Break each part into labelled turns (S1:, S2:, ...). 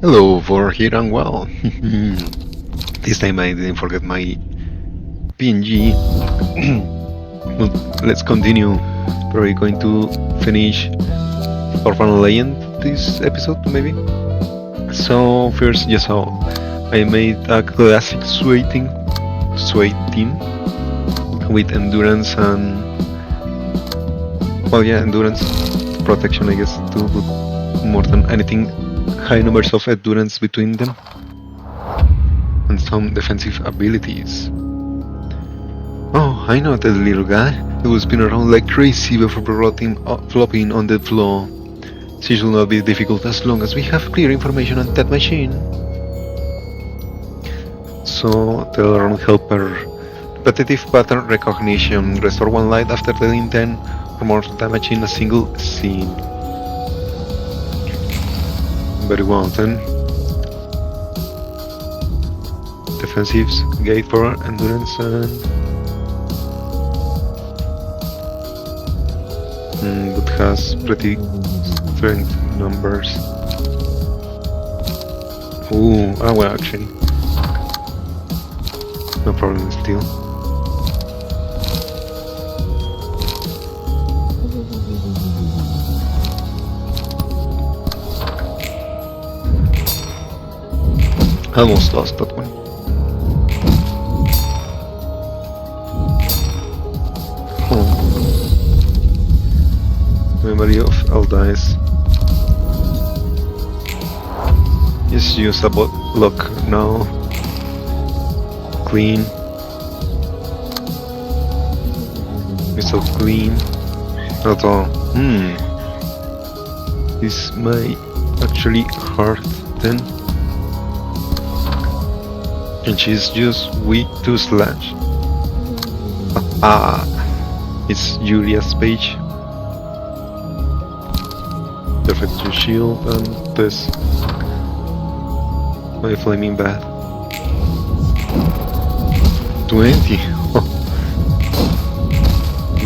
S1: Hello, for here and well. This time I didn't forget my PNG. Well, let's continue. Probably going to finish Orphan Legend this episode, maybe. So first, yes, so I made a classic sway team with endurance and endurance protection, I guess, too. But more than anything, high numbers of endurance between them and some defensive abilities. Oh, I know that little guy. He will spin around like crazy before flopping on the floor. She should not be difficult as long as we have clear information on that machine. So, the alarm helper. Repetitive pattern recognition. Restore one light after dealing 10 or more damage in a single scene. Very well then. Defensives, gate for endurance but has pretty strength numbers. Well, actually, no problem still. Almost lost that one. Memory of Aldice. Just use a block now. Clean. Whistle clean. Not all. This might actually hurt then. And she's just weak to slash. It's Julia's page. Perfect to shield and this. My flaming bat. 20.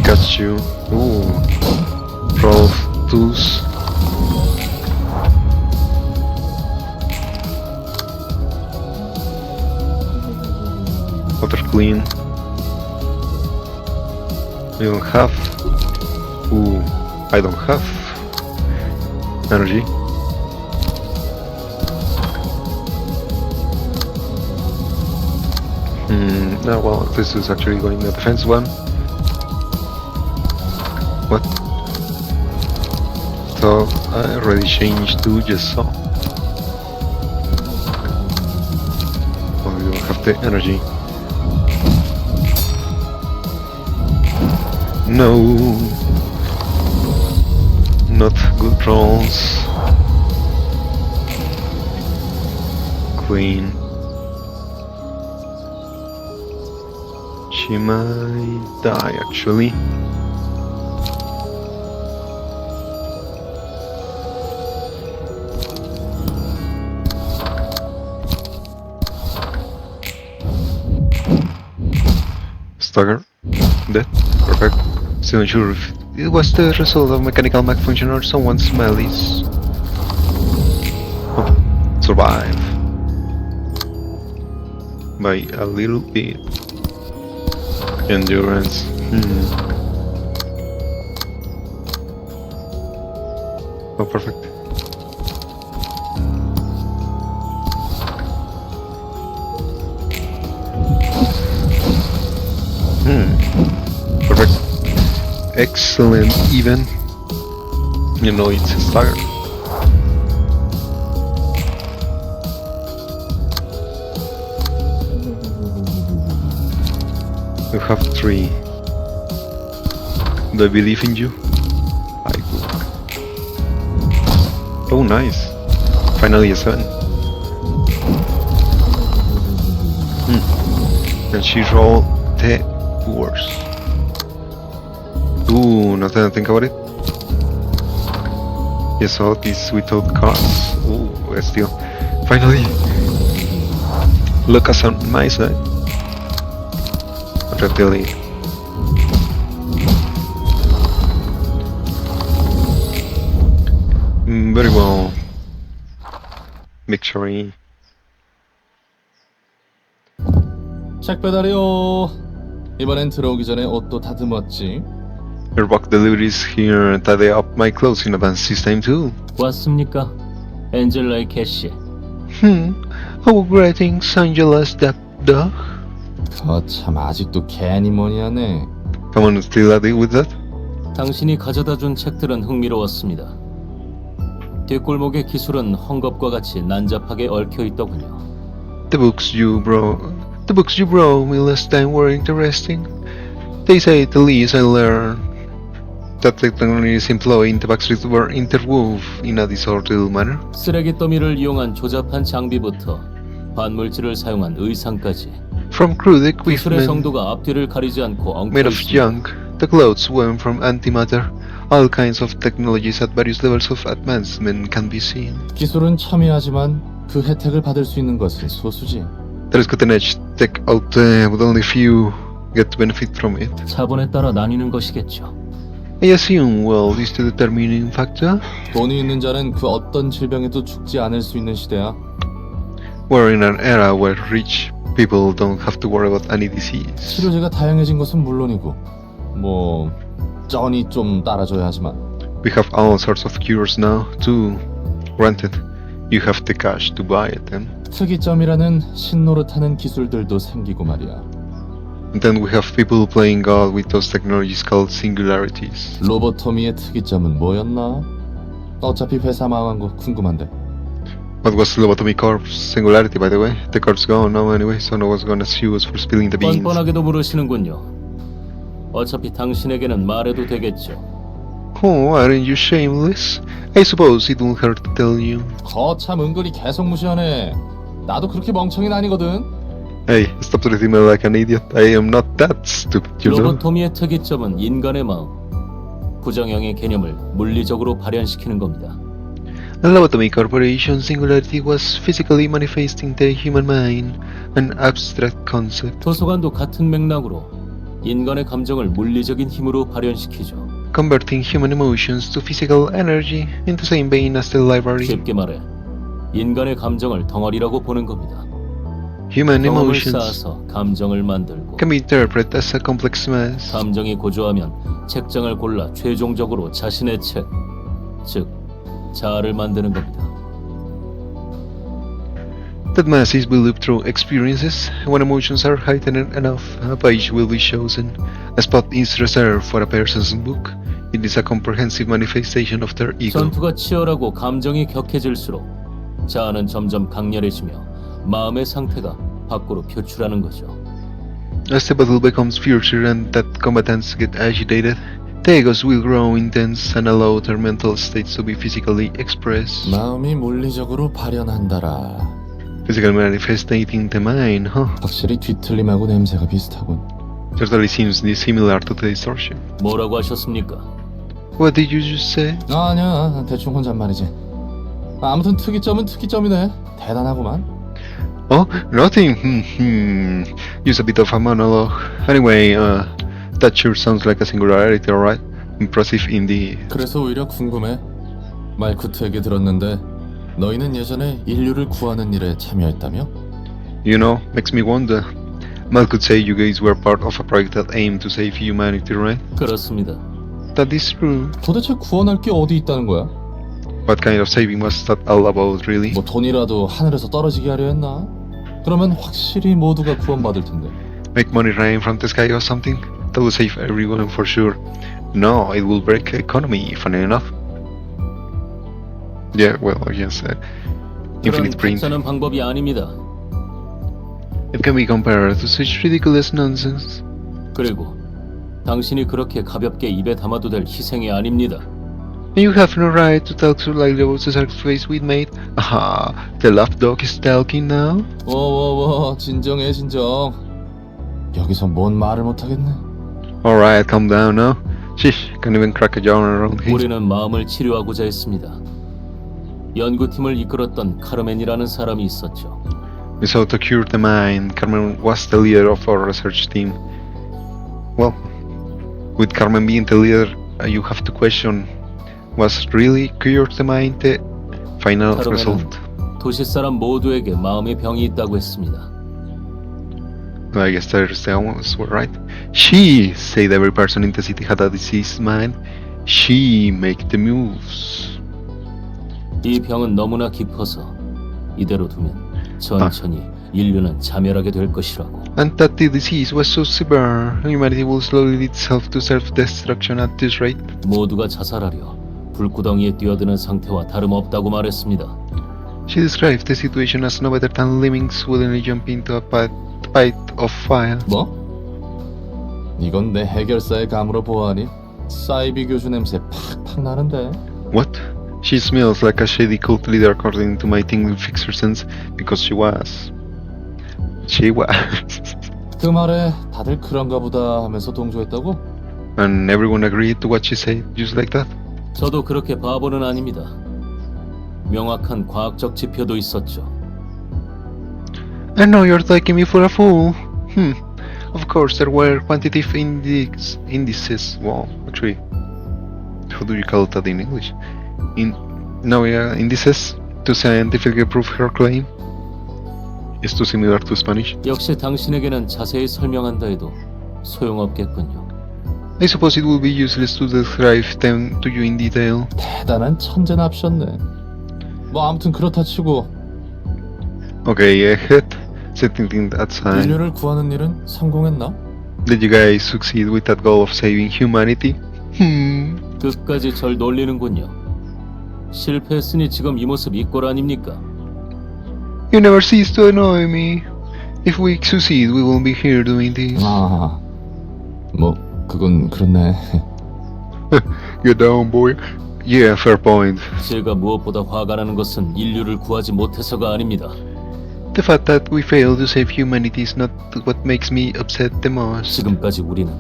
S1: Got you. Roll tools. Water clean. We don't have. I don't have energy. Well, this is actually going the defense one. What? So I already changed to just so. Oh, you don't have the energy. No, not good rolls. Queen. She might die actually. Stagger. Dead. Perfect. Still unsure if it was the result of mechanical malfunction or someone's malice. Survive. By a little bit. Endurance. Oh, perfect. Perfect. Excellent, even. You know, it's a stagger. You have 3. Do I believe in you? I do. Oh, nice. Finally a 7. And she rolled the worst. Now that I think about it. Yes, all these without cards. Still. Finally. Look us on my side. Really. Very well. victory.
S2: 책 배달이요. 이번엔 들어오기 전에 옷도 다듬었지.
S1: Your box deliveries here tidy up my clothes in advance this time too.
S3: 왔습니까? 엔젤라의 캐시.
S1: How greetings, Angela's that dog?
S2: 거참 아직도 괜히 뭐니 하네.
S1: Come on, still at it with that?
S3: 당신이 가져다 준 책들은 흥미로웠습니다. 뒷골목의 기술은 헝겊과 같이 난잡하게 얽혀 있더군요.
S1: The books you brought me last time were interesting. They say at least I learned that the technologies employed in the backstreets were interwoven in a disorderly manner.
S3: 쓰레기 더미를 이용한 조잡한 장비부터 반물질을 사용한 의상까지
S1: From crude
S3: 기술의
S1: equipment
S3: 성도가 앞뒤를 가리지 않고 엉켜
S1: made of
S3: 있습니다.
S1: junk, the clothes woven from antimatter, all kinds of technologies at various levels of advancement can be seen.
S2: 기술은 첨예하지만 그 혜택을 받을 수 있는 것은 소수지.
S1: There is cutting edge tech out there, but only few get to benefit from it.
S3: 자본에 따라 나뉘는 것이겠죠.
S1: I assume wealth is the determining factor.
S2: 돈이 있는 자는 그 어떤 질병에도 죽지 않을 수 있는 시대야.
S1: We're in an era where rich people don't have to worry about any disease.
S2: 치료제가 다양해진 것은 물론이고 뭐 쩐이 좀 따라줘야 하지만
S1: We have all sorts of cures now, too. Granted, you have the cash to buy it then.
S2: 특이점이라는 신노릇하는 기술들도 생기고 말이야.
S1: And then we have people playing God with those technologies called singularities.
S2: 로보토미의 특이점은 뭐였나? 어차피 회사 망한 거 궁금한데.
S1: What was Lobotomy Corp's singularity, by the way? The corp's gone now anyway, so no one's gonna sue us for spilling the beans.
S3: 뻔뻔하게도 물으시는군요. 어차피 당신에게는 말해도 되겠죠.
S1: Oh, aren't you shameless? I suppose it won't hurt to tell you.
S2: 거참 은근히 계속 무시하네. 나도 그렇게 멍청이는 아니거든.
S1: Hey, stop treating me like an idiot. I am not that stupid, you know?
S3: 로보토미의 특이점은 인간의 마음, 부정형의 개념을 물리적으로 발현시키는 겁니다.
S1: The Lobotomy Corporation's singularity was physically manifesting the human mind, an abstract concept.
S3: 도서관도 같은 맥락으로 인간의 감정을 물리적인 힘으로 발현시키죠.
S1: Converting human emotions to physical energy in the same vein as the library.
S3: 쉽게 말해 인간의 감정을 덩어리라고 보는 겁니다.
S1: Human
S3: 경험을
S1: emotions
S3: 쌓아서 감정을 만들고
S1: can be interpreted as a complex mass.
S3: 감정이 고조하면 책장을 골라 최종적으로 자신의 책, 즉 자아를 만드는 겁니다.
S1: That mass is built up through experiences. When emotions are heightened enough, a page will be chosen. A spot is reserved for a person's book. It is a comprehensive manifestation of their ego.
S3: 전투가 치열하고 감정이 격해질수록 자아는 점점 강렬해지며 마음의 상태가 밖으로 표출하는 거죠.
S1: As the battle becomes fiercer and that combatants get agitated, the egos will grow intense and allow their mental states to be physically expressed.
S2: 마음이 물리적으로 발현한다라.
S1: Physical manifesting the mind, huh?
S2: 확실히 뒤틀림하고 냄새가 비슷하군.
S1: Certainly seems similar to the distortion.
S3: 뭐라고 하셨습니까?
S1: What did you just say?
S2: 아니야, 대충 혼잣말이지. 아무튼 특이점은 특이점이네. 대단하구만.
S1: Oh, nothing. Use a bit of a monologue. Anyway, that sure sounds like a singularity, alright? Impressive indeed.
S2: 그래서 오히려 궁금해. 말쿠트 얘기 들었는데 너희는 예전에 인류를 구하는 일에 참여했다며?
S1: You know, makes me wonder. Mal could say you guys were part of a project that aimed to save humanity, right?
S3: 그렇습니다.
S1: That is true.
S2: 도대체 구원할 게 어디 있다는 거야?
S1: What kind of saving was that all about, really?
S2: 뭐 돈이라도 하늘에서 떨어지게 하려 했나? 그러면 확실히 모두가 구원받을 텐데.
S1: Make money rain from the sky or something? That will save everyone for sure. No, it will break the economy, funny enough. Yeah, well, yes.
S3: 그런
S1: Infinite print.
S3: 괜찮은 방법이 아닙니다.
S1: It can be compared to such ridiculous nonsense.
S3: 그리고 당신이 그렇게 가볍게 입에 담아도 될 희생이 아닙니다.
S1: You have no right to talk so lightly about the sacrifice we made. Aha, the lapdog is talking now.
S2: 워워워 진정해 진정. 여기서 뭔 말을 못하겠네.
S1: Alright, calm down now. Sheesh, can't even crack a yarn around here.
S3: 우리는 마음을 치료하고자 했습니다. 연구팀을 이끌었던 카르멘이라는 사람이 있었죠.
S1: We sought to cure the mind. Carmen was the leader of our research team. Well, with Carmen being the leader, you have to question, was really cured the mind the final result?
S3: 카르멘은 도시 사람 모두에게 마음의 병이 있다고 했습니다.
S1: I guess Thursday was right. She said every person in the city had a diseased mind. She make the moves.
S3: 이 병은 너무나 깊어서 이대로 두면 천천히 인류는 자멸하게 될 것이라고.
S1: And that the disease was so severe, humanity will slowly lead itself to self-destruction at this rate.
S3: 모두가 자살하려 불구덩이에 뛰어드는 상태와 다름없다고 말했습니다.
S1: She described the situation as no better than lemmings willingly jump into a pit of fire.
S2: 뭐? 이건 내 해결사의 감으로 보아하니 사이비 교주 냄새 팍팍 나는데.
S1: What? She smells like a shady cult leader according to my tingling fixer sense because she was.
S2: 그 말에 다들 그런가 보다 하면서 동조했다고?
S1: And everyone agreed to what she said, just like that.
S3: 저도 그렇게 바보는 아닙니다. 명확한 과학적 지표도 있었죠.
S1: I know you're taking me for a fool. Of course, there were quantitative indices. Well, actually, how do you call that in English? Indices to scientifically prove her claim. Is too similar to Spanish.
S3: 역시 당신에게는 자세히 설명한다 해도 소용없겠군요.
S1: I suppose it will be useless to describe them to you in detail.
S2: 대단한 천재납셨네. 뭐 아무튼 그렇다 치고
S1: Okay, ahead. Setting that aside.
S2: 인류를 구하는 일은 성공했나?
S1: Did you guys succeed with that goal of saving humanity?
S3: 끝까지 절 놀리는군요. 실패했으니 지금 이 모습 이꼴 아닙니까?
S1: You never cease to annoy me. If we succeed, we won't be here doing this.
S2: 아, 뭐 그건 그렇네.
S1: Get down, boy. Yeah, fair point.
S3: 제가 무엇보다 화가 나는 것은 인류를 구하지 못해서가 아닙니다.
S1: The fact that we failed to save humanity is not what makes me upset the most.
S3: 지금까지 우리는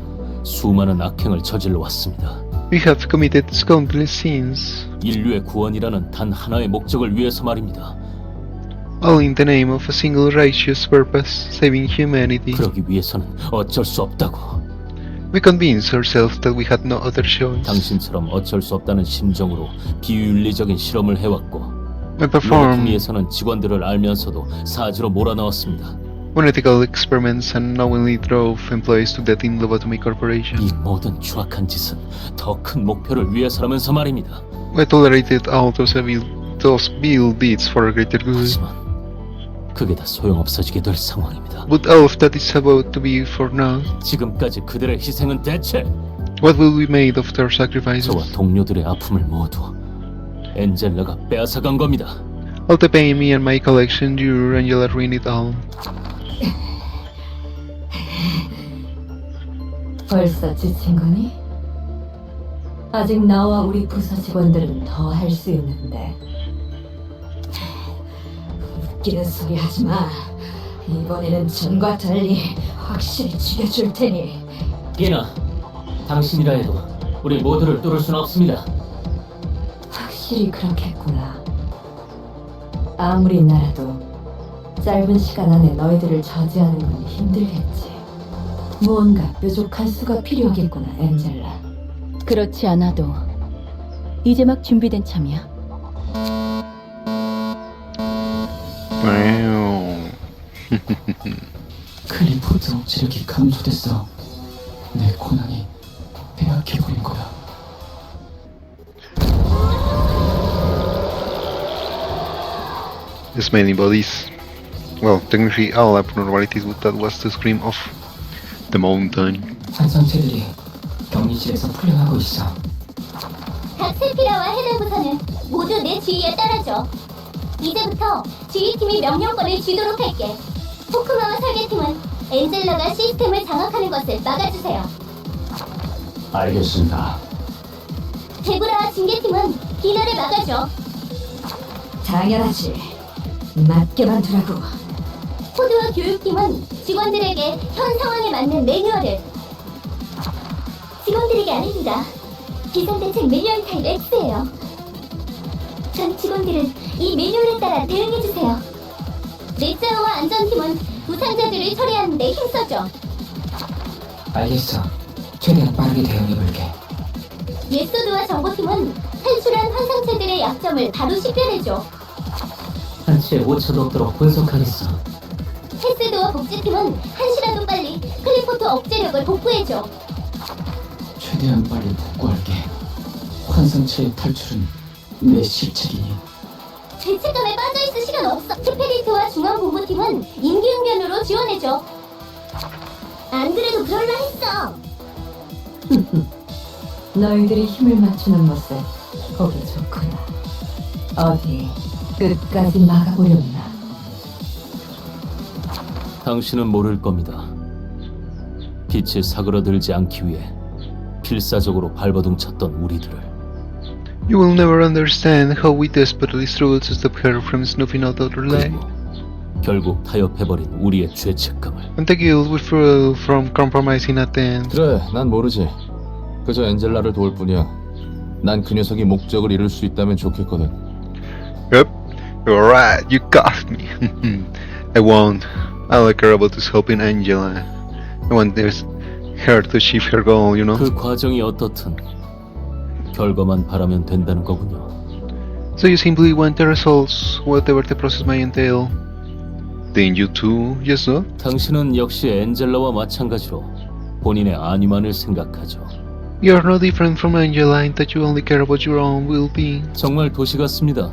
S3: 수많은 악행을 저질러 왔습니다.
S1: We have committed countless sins,
S3: 인류의 구원이라는 단 하나의 목적을 위해서 말입니다.
S1: all in the name of a single righteous purpose, saving humanity.
S3: 그러기 위해서는 어쩔 수 없다고.
S1: We convinced ourselves that we had no other choice.
S3: 당신처럼 어쩔 수 없다는 심정으로 비윤리적인 실험을 해왔고
S1: We performed
S3: 로봇팀에서는 직원들을 알면서도 사지로 몰아넣었습니다.
S1: unethical experiments and knowingly drove employees to death in lobotomy corporation.
S3: 이 모든 추악한 짓은 더 큰 목표를 위해서라면서 말입니다.
S1: We tolerated all those evil deeds for a greater good.
S3: 하지만 그게 다 소용없어지게 될 상황입니다.
S1: But all of that is about to be for now.
S3: 지금까지 그들의 희생은 대체
S1: What will be made of their
S3: 저와
S1: sacrifices?
S3: 동료들의 아픔을 모두 엔젤라가 빼앗아간 겁니다.
S1: All the pain me and my collection drew, Angela ruined it all.
S4: 벌써 지친 거니? 아직 나와 우리 부서 직원들은 더 할 수 있는데. 웃기는 소리 하지 마. 이번에는 전과 달리 확실히 죽여줄 테니.
S3: 리나, 당신이라 해도 우리 모두를 뚫을 수는 없습니다.
S4: 확실히 그렇겠구나. 아무리 나라도 짧은 시간 안에 너희들을 저지하는 건 힘들겠지. 무언가 뾰족한 수가 필요하겠구나, 엔젤라.
S5: 그렇지 않아도 이제 막 준비된 참이야.
S1: Wow.
S6: 클리포드 억지력이 감소됐어. 내 고난이 빼앗겨버린 거야.
S1: This many bodies. Well, technically all abnormalities, but that was the scream of the mountain.
S6: 환상체들이 격리실에서 풀려나고 있어.
S7: 각 세피라와 해당 부서는 모두 내 지휘에 따라줘. 이제부터 지휘팀이 명령권을 쥐도록 할게. 토크마와 설계팀은 엔젤라가 시스템을 장악하는 것을 막아주세요.
S6: 알겠습니다.
S7: 데브라와 징계팀은 비너를 막아줘.
S4: 당연하지. 맞게만 두라고.
S7: 코드와 교육팀은 직원들에게 현 상황에 맞는 매뉴얼을. 직원들에게 아닙니다. 비상대책 매뉴얼 타입 X예요. 전 직원들은 이 매뉴얼에 따라 대응해주세요. 넷자와 안전팀은 부상자들을 처리하는 데 힘써줘.
S6: 알겠어. 최대한 빠르게 대응해볼게.
S7: 예소드와 정보팀은 탈출한 환상체들의 약점을 바로 식별해줘.
S3: 실체에 오차도 없도록 분석하겠어.
S7: 헤스드와 복지팀은 한시라도 빨리 클리포트 억제력을 복구해줘.
S6: 최대한 빨리 복구할게. 환상체의 탈출은 내 실책이니.
S7: 죄책감에 빠져있을 시간 없어. 스피리트와 중앙본부팀은 임기응변으로 지원해줘. 안 그래도 그럴라 했어.
S4: 너희들이 힘을 맞추는 모습 보기 좋구나. 어디 끝까지 막아보려나.
S3: 당신은 모를 겁니다. 빛이 사그러들지 않기 위해 필사적으로 발버둥 쳤던 우리들을.
S1: You will never understand how we desperately struggled to stop her from snuffing out our leg.
S3: 그리고 결국 타협해버린 우리의 죄책감을.
S1: And the guilt we feel from compromising at the end.
S2: 그래, 난 모르지. 그저 엔젤라를 도울 뿐이야. 난 그 녀석이 목적을 이룰 수 있다면 좋겠거든.
S1: Yep, you're right, you got me. I won't. All I care about is helping Angela. I want her to achieve her goal, you know?
S3: 그 과정이 어떻든 결과만 바라면 된다는 거군요.
S1: So you simply want the results, whatever the process may entail. Then you too, yes sir?
S3: 당신은 역시 엔젤라와 마찬가지로 본인의 안위만을 생각하죠.
S1: You're no different from Angela in that you only care about your own well-being.
S3: 정말 도시 같습니다.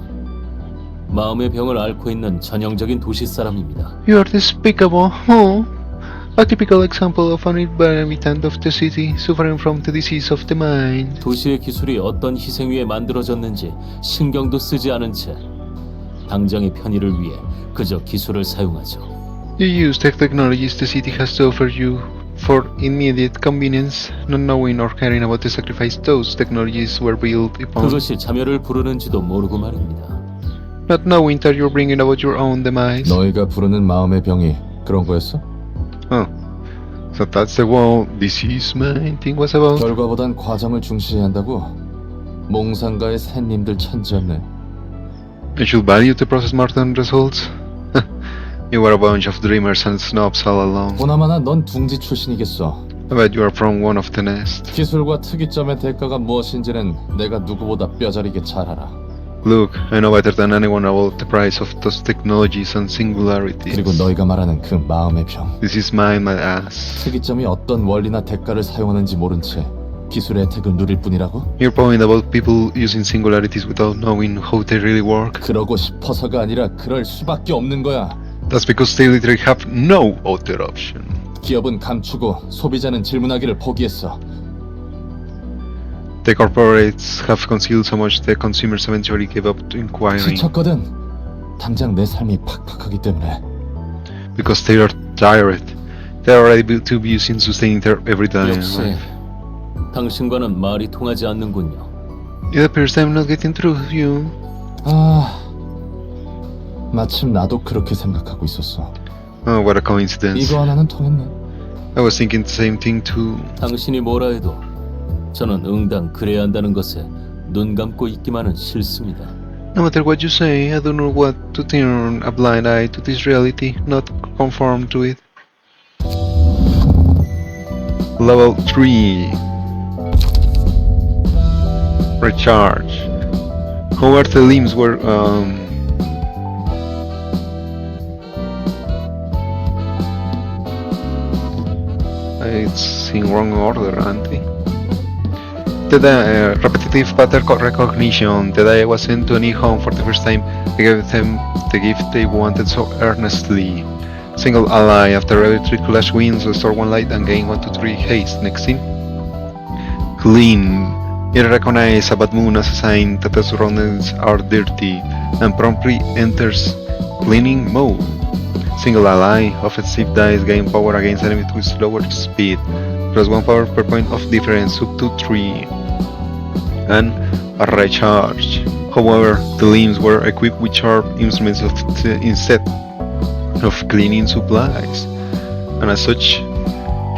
S3: 마음의 병을 앓고 있는 전형적인 도시 사람입니다.
S1: You're despicable, huh? A typical example of an inhabitant of the city suffering from the disease of the mind.
S3: 도시의 기술이 어떤 희생 위에 만들어졌는지 신경도 쓰지 않은 채 당장의 편의를 위해 그저 기술을 사용하죠.
S1: You use the technologies the city has to offer you for immediate convenience, not knowing or caring about the sacrifice those technologies were built upon.
S3: 그것이 자멸을 부르는지도 모르고 말입니다.
S1: Not knowing that you're bringing about your own demise.
S2: 너희가 부르는 마음의 병이 그런 거였어?
S1: Oh, so that's the whole disease mine thing was about?
S2: 결과보단 과정을 중시해야 한다고? 몽상가의 샌님들 천지였네.
S1: I should value the process more than results? You were a bunch of dreamers and snobs all along.
S2: 보나마나 넌 둥지 출신이겠어.
S1: I bet you are from one of the nest.
S2: 기술과 특이점의 대가가 무엇인지는 내가 누구보다 뼈저리게 잘 알아.
S1: Look, I know better than anyone about the price of those technologies and singularities.
S2: 그리고 너희가 말하는 그 마음의 병.
S1: This is mine, my ass.
S2: 특이점이 어떤 원리나 대가를 사용하는지 모른 채 기술의 혜택을 누릴 뿐이라고?
S1: Your point about people using singularities without knowing how they really work.
S2: 그러고 싶어서가 아니라 그럴 수밖에 없는 거야.
S1: That's because they literally have no other option.
S2: 기업은 감추고 소비자는 질문하기를 포기했어.
S1: The corporates have concealed so much that consumers eventually gave up to inquiring.
S2: 지쳤거든. 당장 내 삶이 팍팍하기 때문에.
S1: Because they are tired. They are already too busy in sustaining their everyday
S3: 역시
S1: life.
S3: 당신과는 말이 통하지 않는군요.
S1: It appears I'm not getting through you.
S2: 아, 마침 나도 그렇게 생각하고 있었어.
S1: Oh, what a coincidence.
S2: 이거 하나는 통했네.
S1: I was thinking the same thing too.
S3: 당신이 뭐라 해도 저는 응당 그래야 한다는 것에 눈 감고 있기만은 싫습니다.
S1: No matter what you say, I don't know what to turn a blind eye to this reality, not conform to it. Level 3. Recharge. However, the limbs were it's in wrong order, auntie. The repetitive pattern recognition. The day I was sent to a new home for the first time, I gave them the gift they wanted so earnestly. Single ally. After every 3 clash wins, restore 1 light and gain 1 to 3 haste. Next scene. Clean. It recognizes a bad moon as a sign that the surroundings are dirty and promptly enters cleaning mode. Single ally. Offensive dice gain power against enemies with slower speed. Plus 1 power per point of difference up to 3. And a recharge. However, the limbs were equipped with sharp instruments instead of cleaning supplies, and as such,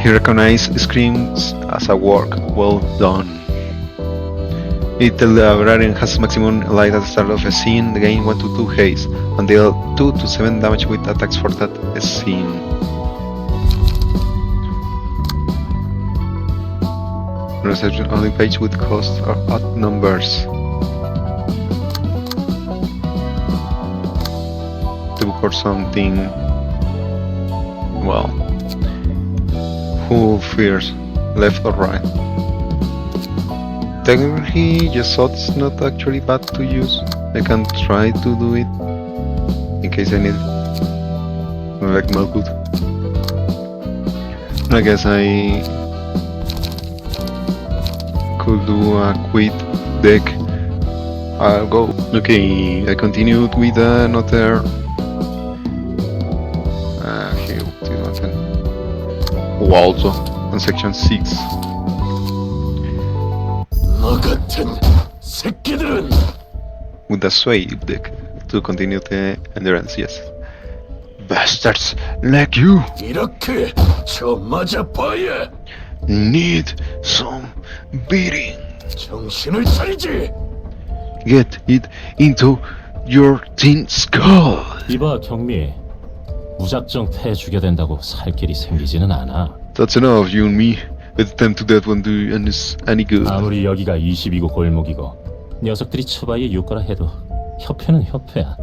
S1: he recognized screams as a work well done. If the librarian has maximum light at the start of a scene, gain 1 to 2 haste, and deal 2 to 7 damage with attacks for that scene. Reception only page with cost or odd numbers. the book or something. Well, who fears, left or right? Technically, just thought it's not actually bad to use. I can try to do it in case I need like Malkut. I guess I could do a quick deck. I'll go. Okay, I continued with another. Here, this one. Also on section 6.
S2: 너 같은 새끼들은
S1: With the sway deck to continue the endurance, yes. Bastards like you
S2: 이렇게 저 맞아봐야
S1: need some beating.
S2: 정신을 차리지.
S1: Get it into your tin skull.
S3: 이봐 경미, 무작정 패 죽여 된다고 살 길이 생기지는 않아.
S1: That's enough, you and me. With them to death won't do any good.
S3: 아무리 여기가 22구 골목이고 녀석들이 츠바이의 육가라 해도 협회는 협회야.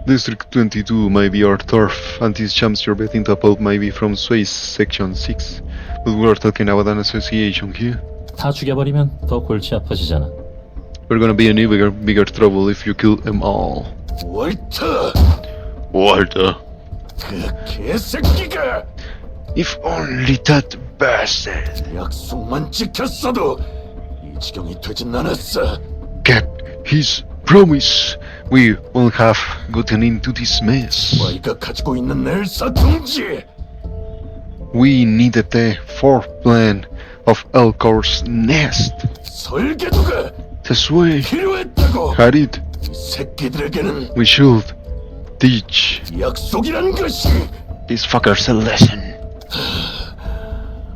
S1: District 22 might be our turf, and these champs you're betting top out might be from Swiss Section 6. But we're talking about an association here.
S3: 다 죽여버리면 더 골치 아파지잖아.
S1: We're gonna be in bigger trouble if you kill them all.
S2: 월터,
S1: Walter,
S2: 그 개새끼가
S1: if only that bastard
S2: 약속만 지켰어도 이 지경이 되진 않았어.
S1: kept his promise, we won't have gotten into this mess.
S2: 와이가 가지고 있는 엘사 둥지.
S1: We needed the foreplan of Elcor's nest.
S2: 설계도가
S1: That's why
S2: 필요했다고.
S1: had it.
S2: 이 새끼들에게는
S1: We should teach
S2: 약속이란 것이
S1: these fuckers a lesson.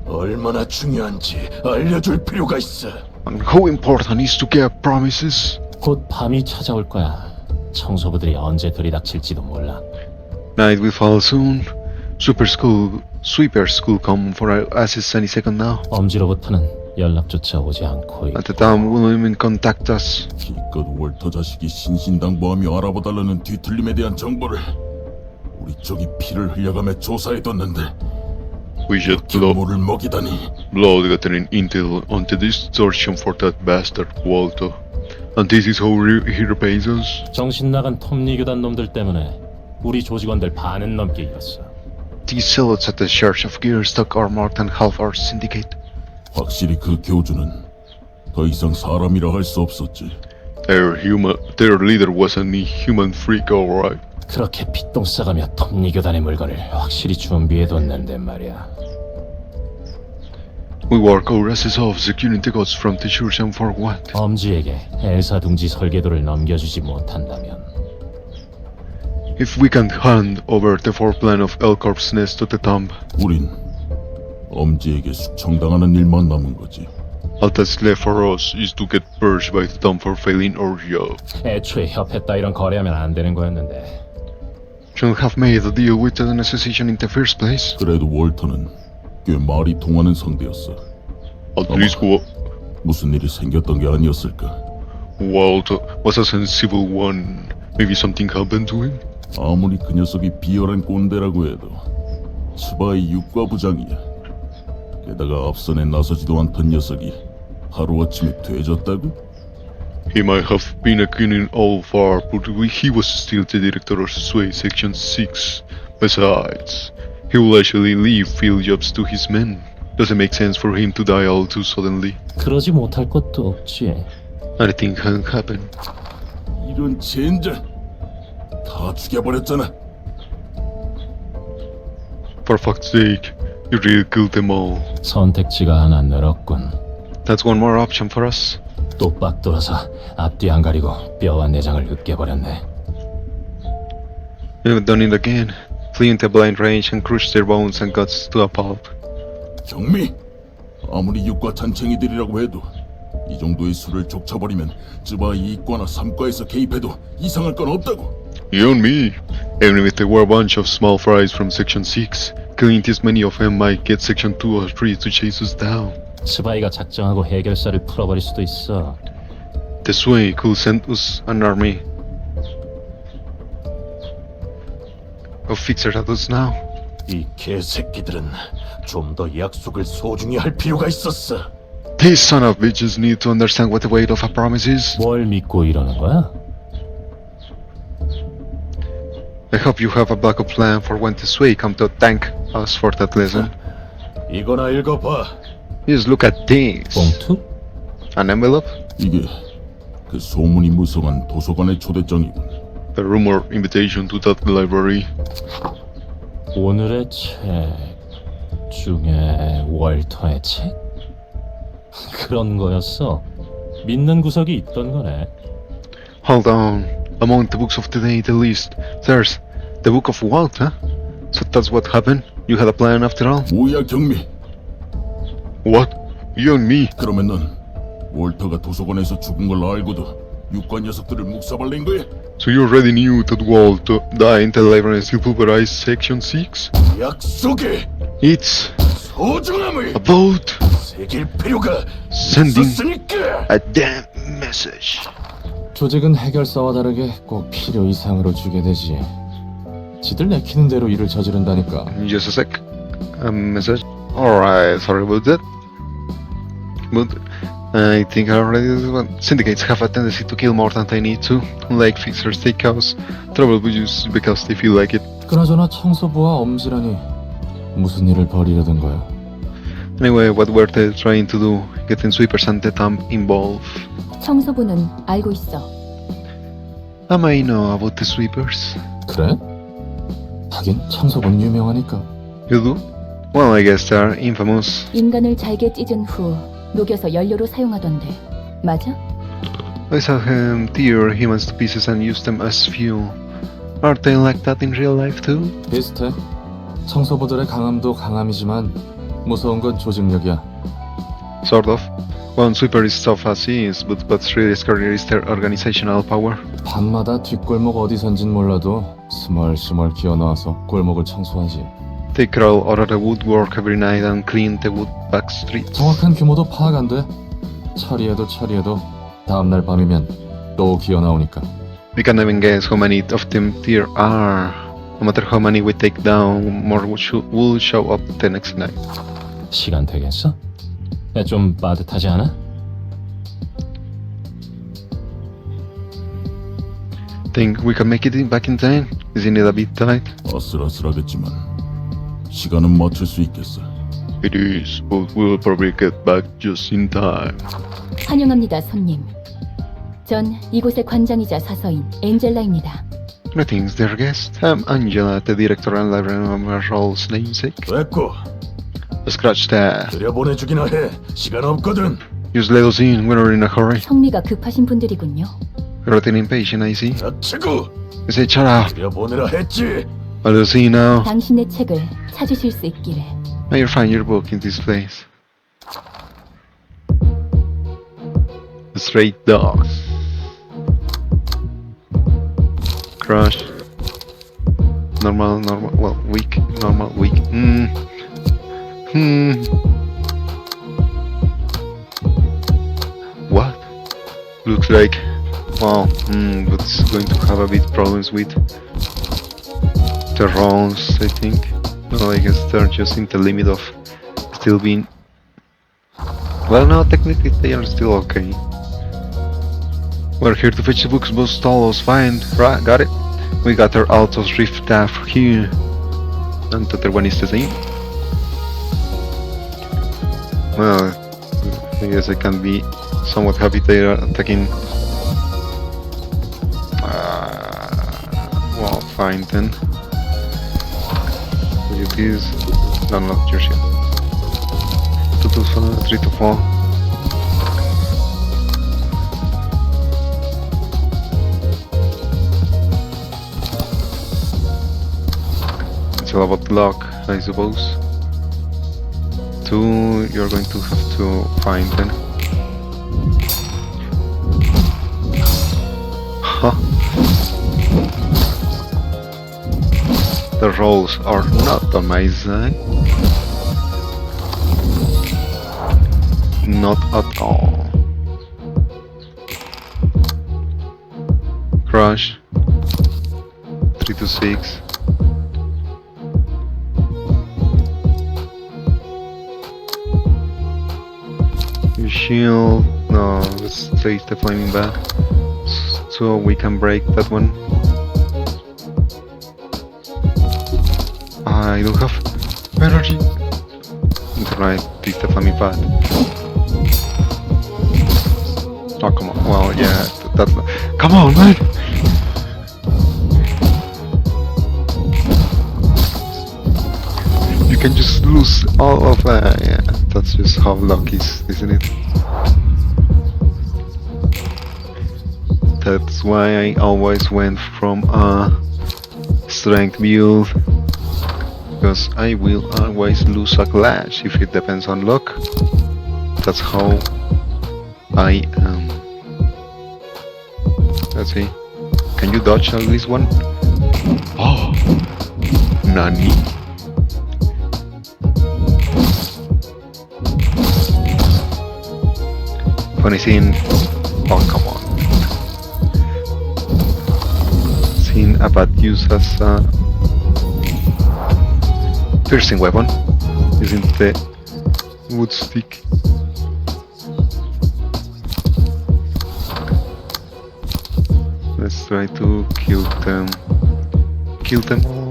S2: 얼마나 중요한지 알려줄 필요가 있어.
S1: And how important is to get promises.
S3: 곧 밤이 찾아올 거야. 청소부들이 언제 들이닥칠지도 몰라.
S1: Night will fall soon. Sweepers could come for our asses any second now.
S3: 엄지로부터는 연락조차 오지 않고
S1: At the time, will even contact us.
S2: 기껏 월터 자식이 신신당부하며 알아봐달라는 뒤틀림에 대한 정보를 우리 쪽이 피를 흘려가며 조사해뒀는데
S1: We should
S2: 경모를 먹이다니.
S1: blood gathering intel onto distortion for that bastard Walter. And this is how he repays us.
S3: 정신 나간 톱니교단 놈들 때문에 우리 조직원들 반은 넘게 잃었어.
S1: These zealots at the Church of Gears took are more than half our syndicate.
S2: 확실히 그 교주는 더 이상 사람이라 할 수 없었지.
S1: Their leader was a human freak, alright.
S3: 그렇게 핏똥 싸가며 톱니교단의 물건을 확실히 준비해뒀는데 말이야.
S1: We work our asses off securing the gods from the church, and for what?
S3: 엄지에게 엘사 둥지 설계도를 넘겨주지 못한다면
S1: If we can't hand over the foreplan of Elcorp's nest to the tomb,
S2: 우린 엄지에게 숙청당하는 일만 남은 거지.
S1: all that's left for us is to get purged by the tomb for failing our job.
S3: 애초에 협회 따위랑 거래하면 안 되는 거였는데
S1: Shouldn't have made a deal with an association in the first place.
S2: 그래도 월터는 꽤 말이 통하는 상대였어.
S1: At least
S2: 무슨 일이 생겼던 게 아니었을까.
S1: Walter was a sensible one. Maybe something happened to him?
S2: 아무리 그 녀석이 비열한 꼰대라고 해도 츠바이 육과부장이야. 게다가 앞선에 나서지도 않던 녀석이 하루아침에 되졌다고?
S1: He might have been a cunning old far, but he was still the director of Sway Section 6. Besides, he will actually leave field jobs to his men. Doesn't make sense for him to die all too suddenly.
S3: 그러지 못할 것도 없지.
S1: Anything can happen.
S2: 이런 젠장 다 죽여버렸잖아.
S1: For fuck's sake, you really killed them all.
S3: 선택지가 하나 늘었군.
S1: That's one more option for us.
S3: 또빡 돌아서 앞뒤 안 가리고 뼈와 내장을 으깨버렸네.
S1: You've done it again. Flee into blind range and crush their bones and guts to a pulp.
S2: 경미, 아무리 육과 잔챙이들이라고 해도 이 정도의 수를 족쳐버리면 쯔바이 2과나 3과에서 개입해도 이상할 건 없다고.
S1: You and me. Even if they were a bunch of small fries from Section 6, killing this many of them might get Section 2 or 3 to chase us down.
S3: 스바이가 작정하고 해결사를 풀어버릴 수도 있어.
S1: This way could send us an army. of fixers at us now?
S2: 이 개새끼들은 좀 더 약속을 소중히 할 필요가 있었어.
S1: These son of bitches need to understand what the weight of a promise is.
S3: 뭘 믿고 이러는 거야?
S1: I hope you have a backup plan for when the sway come to thank us for that lesson.
S2: 이거나 읽어봐.
S1: Just look at this.
S3: 봉투?
S1: An envelope?
S2: 이게 그 소문이 무성한 도서관의 초대장이군.
S1: A rumor invitation to that library.
S3: 오늘의 책 중에 월터의 책? 그런 거였어. 믿는 구석이 있던 거네.
S1: Hold on. Among the books of today, the list, there's the book of Walt, huh? So that's what happened? You had a plan after all?
S2: 뭐야 경미?
S1: What? You and me?
S2: 그러면 넌 월터가 도서관에서 죽은 걸 알고도 육관 녀석들을 묵사발린 거야?
S1: So you already knew that Walt died in the library and still pulverized Section 6?
S2: 약속에
S1: It's
S2: 소중함을
S1: about
S2: 새길 필요가
S1: sending
S2: 있었으니까.
S1: a damn message.
S3: 조직은 해결사와 다르게 꼭 필요 이상으로 주게 되지. 지들 내키는 대로 일을 저지른다니까.
S1: Just a sec. A message. Alright, sorry about that. But I think I already did one. Syndicates have a tendency to kill more than they need to. Unlike fixers, they cause trouble just because they feel like it.
S3: 그나저나 청소부와 엄지라니 무슨 일을 벌이려던 거야?
S1: Anyway, what were they trying to do? Getting sweepers and the thumb involved.
S5: 청소부는 알고 있어.
S1: I may know about the sweepers.
S3: 그래? 하긴 청소부는 유명하니까.
S1: You do? Well, I guess they are infamous.
S5: 인간을 잘게 찢은 후 녹여서 연료로 사용하던데. 맞아?
S1: I saw him tear humans to pieces and use them as fuel. Are they like that in real life too?
S3: 비슷해. 청소부들의 강함도 강함이지만 무서운 건 조직력이야.
S1: Sort of. One sweeper is tough as he is, but what's really scary is their organizational power.
S3: 밤마다 뒷골목 어디선진 몰라도 스멀스멀 기어 나와서 골목을 청소하지.
S1: They crawl out of the woodwork every night and clean the wood back streets.
S3: 정확한 규모도 파악 안 돼. 처리해도 다음날 밤이면 또 기어 나오니까.
S1: We can't even guess how many of them there are. No matter how many we take down, more will show up the next night.
S3: 시간 되겠어? 좀 빠듯하지 않아?
S1: Think we can make it back in time? Isn't it a bit tight?
S2: 아슬아슬하겠지만 시간은 맞출 수 있겠어.
S1: It is, but we'll probably get back just in time.
S5: 환영합니다, 손님. 전 이곳의 관장이자 사서인 엔젤라입니다.
S1: Greetings, dear guest. I'm Angela, the director and librarian of our role's namesake.
S2: 됐고
S1: Scratch that.
S2: 들여보내주기나 해. 시간 없거든.
S1: Just let us in. We're in a hurry.
S5: 성미가 급하신 분들이군요.
S1: Rotting impatient, I see.
S2: 닥치고
S1: I say, shut up.
S2: 들여보내라 했지.
S1: Let us in now.
S5: 당신의 책을 찾으실 수 있기를.
S1: May you find your book in this place. Straight dogs. Crush. Normal, well, weak, normal, weak. What? Looks like... Wow, but it's going to have a bit problems with the rolls, I think. No, I guess they're just in the limit of still being... Well, no, technically they are still okay. We're here to fetch the books, but Stolos find. Right, got it. We got our Altos Rift Staff here. And the other one is the same. Well, I guess I can be somewhat happy they are attacking. Well, fine then. It is. No, not your ship. 2 to 4, 3 to 4. It's all about luck, I suppose. 2, you're going to have to find then. Huh. The rolls are not on my side. Not at all. Crush. 3 to 6. You shield. No, let's place the flaming bat so we can break that one. I don't have energy. Right, place the flaming bat. Oh, come on. Well, yeah, that's not... Come on, man! You can just lose all of that. Yeah, that's just how luck is, isn't it? That's why I always went from a strength build. Because I will always lose a clash if it depends on luck. That's how I am. Let's see. Can you dodge at least one? Oh! Nani? Funny scene. Oh, come on. Seeing a bat used as a piercing weapon using the wood stick. Let's try to kill them. Kill them all.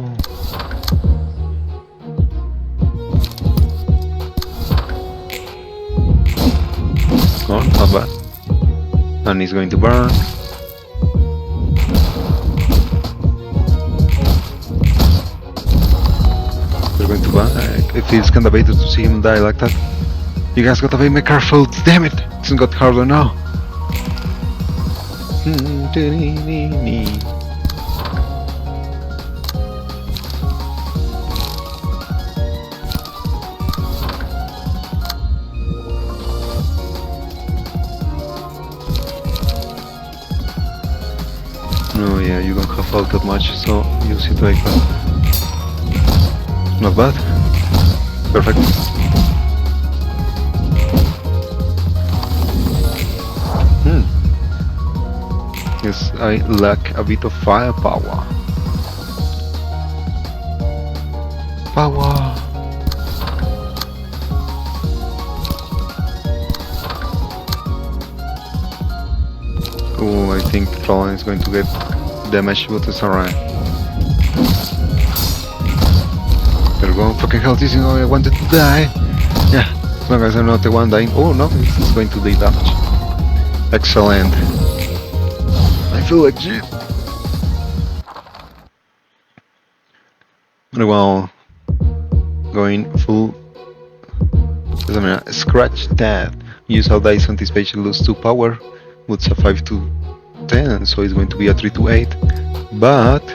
S1: Oh, not bad. And he's going to burn. They're going to burn. It feels kinda better to see him die like that. You guys gotta be careful, damn it! It's got harder now. No, yeah, you don't have all that much, so use it like that. Not bad. Perfect. Yes, I lack a bit of firepower. Power! Oh, I think Trollin is going to get damaged, but it's alright. There we go, fucking hell, this is how I wanted to die! Yeah, as long as I'm not the one dying. Oh no, it's going to do damage. Excellent. I feel like shit. Well, going full. Scratch that. Use all dice on this page to lose 2 power. What's a 5 to 10, so it's going to be a 3 to 8. But,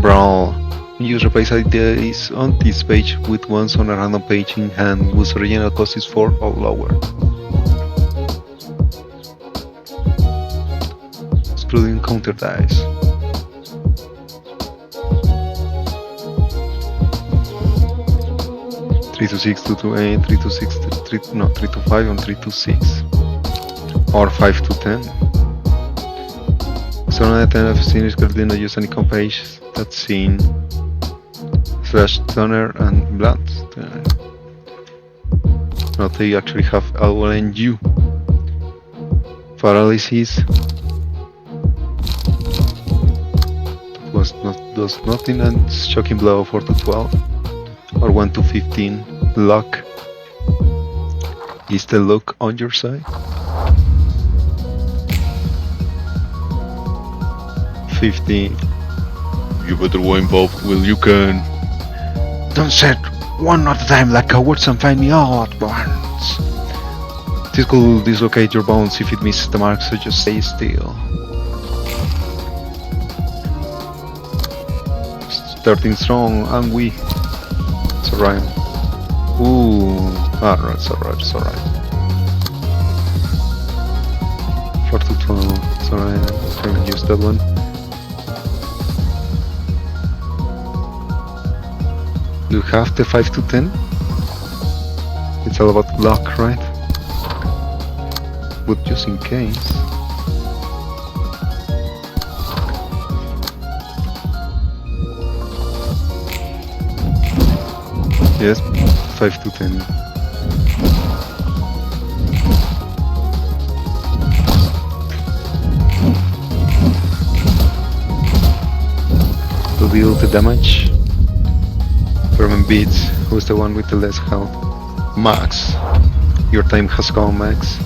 S1: bro, use replace dice on this page with ones on a random page in hand whose original cost is 4 or lower. Excluding counter dice. Three to 6, 2 to 8, 3 to 6, 3 to 5, and 3 to 6, or 5 to 10. So now that 10 of seniors currently not use any comp page that's seen slash toner and blood. No, they actually have LNU. Paralysis. Does nothing, and shocking blow 4 to 12 or 1 to 15. Luck. Is the luck on your side? 15. You better wind up will you can. Don't set one at a time like cowards and find me out at once. This could dislocate your bones if it misses the mark, so just stay still. Starting strong and we. It's alright. Ooh. Alright, it's alright, it's alright. 4 to 12. It's alright, I can use that one. Do you have the 5 to 10? It's all about luck, right? But just in case. Yes, 5 to 10. to deal the damage. Permanent beats. Who's the one with the less health? Max. Your time has come, Max.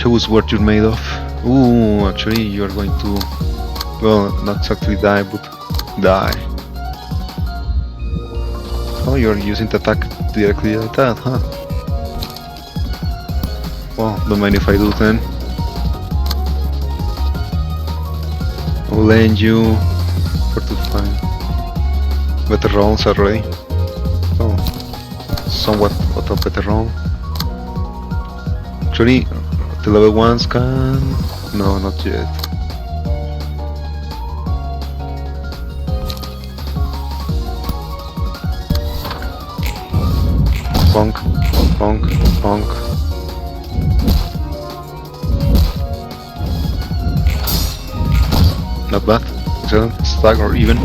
S1: Show us what you're made of. Ooh, actually, you're going to, well, not exactly die, but die. Oh, you're using the attack directly like that, huh? Well, don't mind if I do then. I'll lend you for to find better rolls already. Oh, somewhat out of better roll. Actually, the level 1s can... No, not yet. Bonk, bonk, bonk. Not bad. Excellent. Stack or even.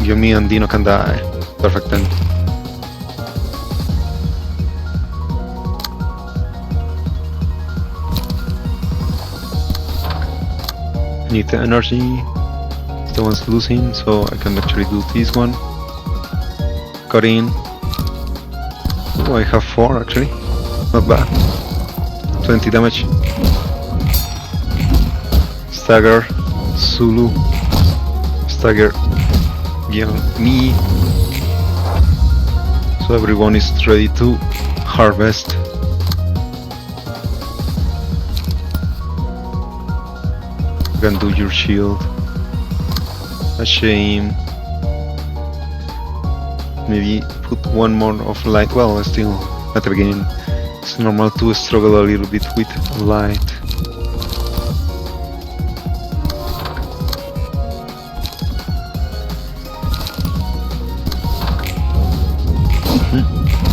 S1: You, me, and Dino can die. Perfect then. Need the energy. The one's losing, so I can actually do this one. Cut in. Oh, I have 4 actually. Not bad. 20 damage. Stagger. Zulu. Stagger. Yeah, me. So everyone is ready to harvest. You can do your shield. A shame. Maybe put one more of light. Well, still at the beginning it's normal to struggle a little bit with light.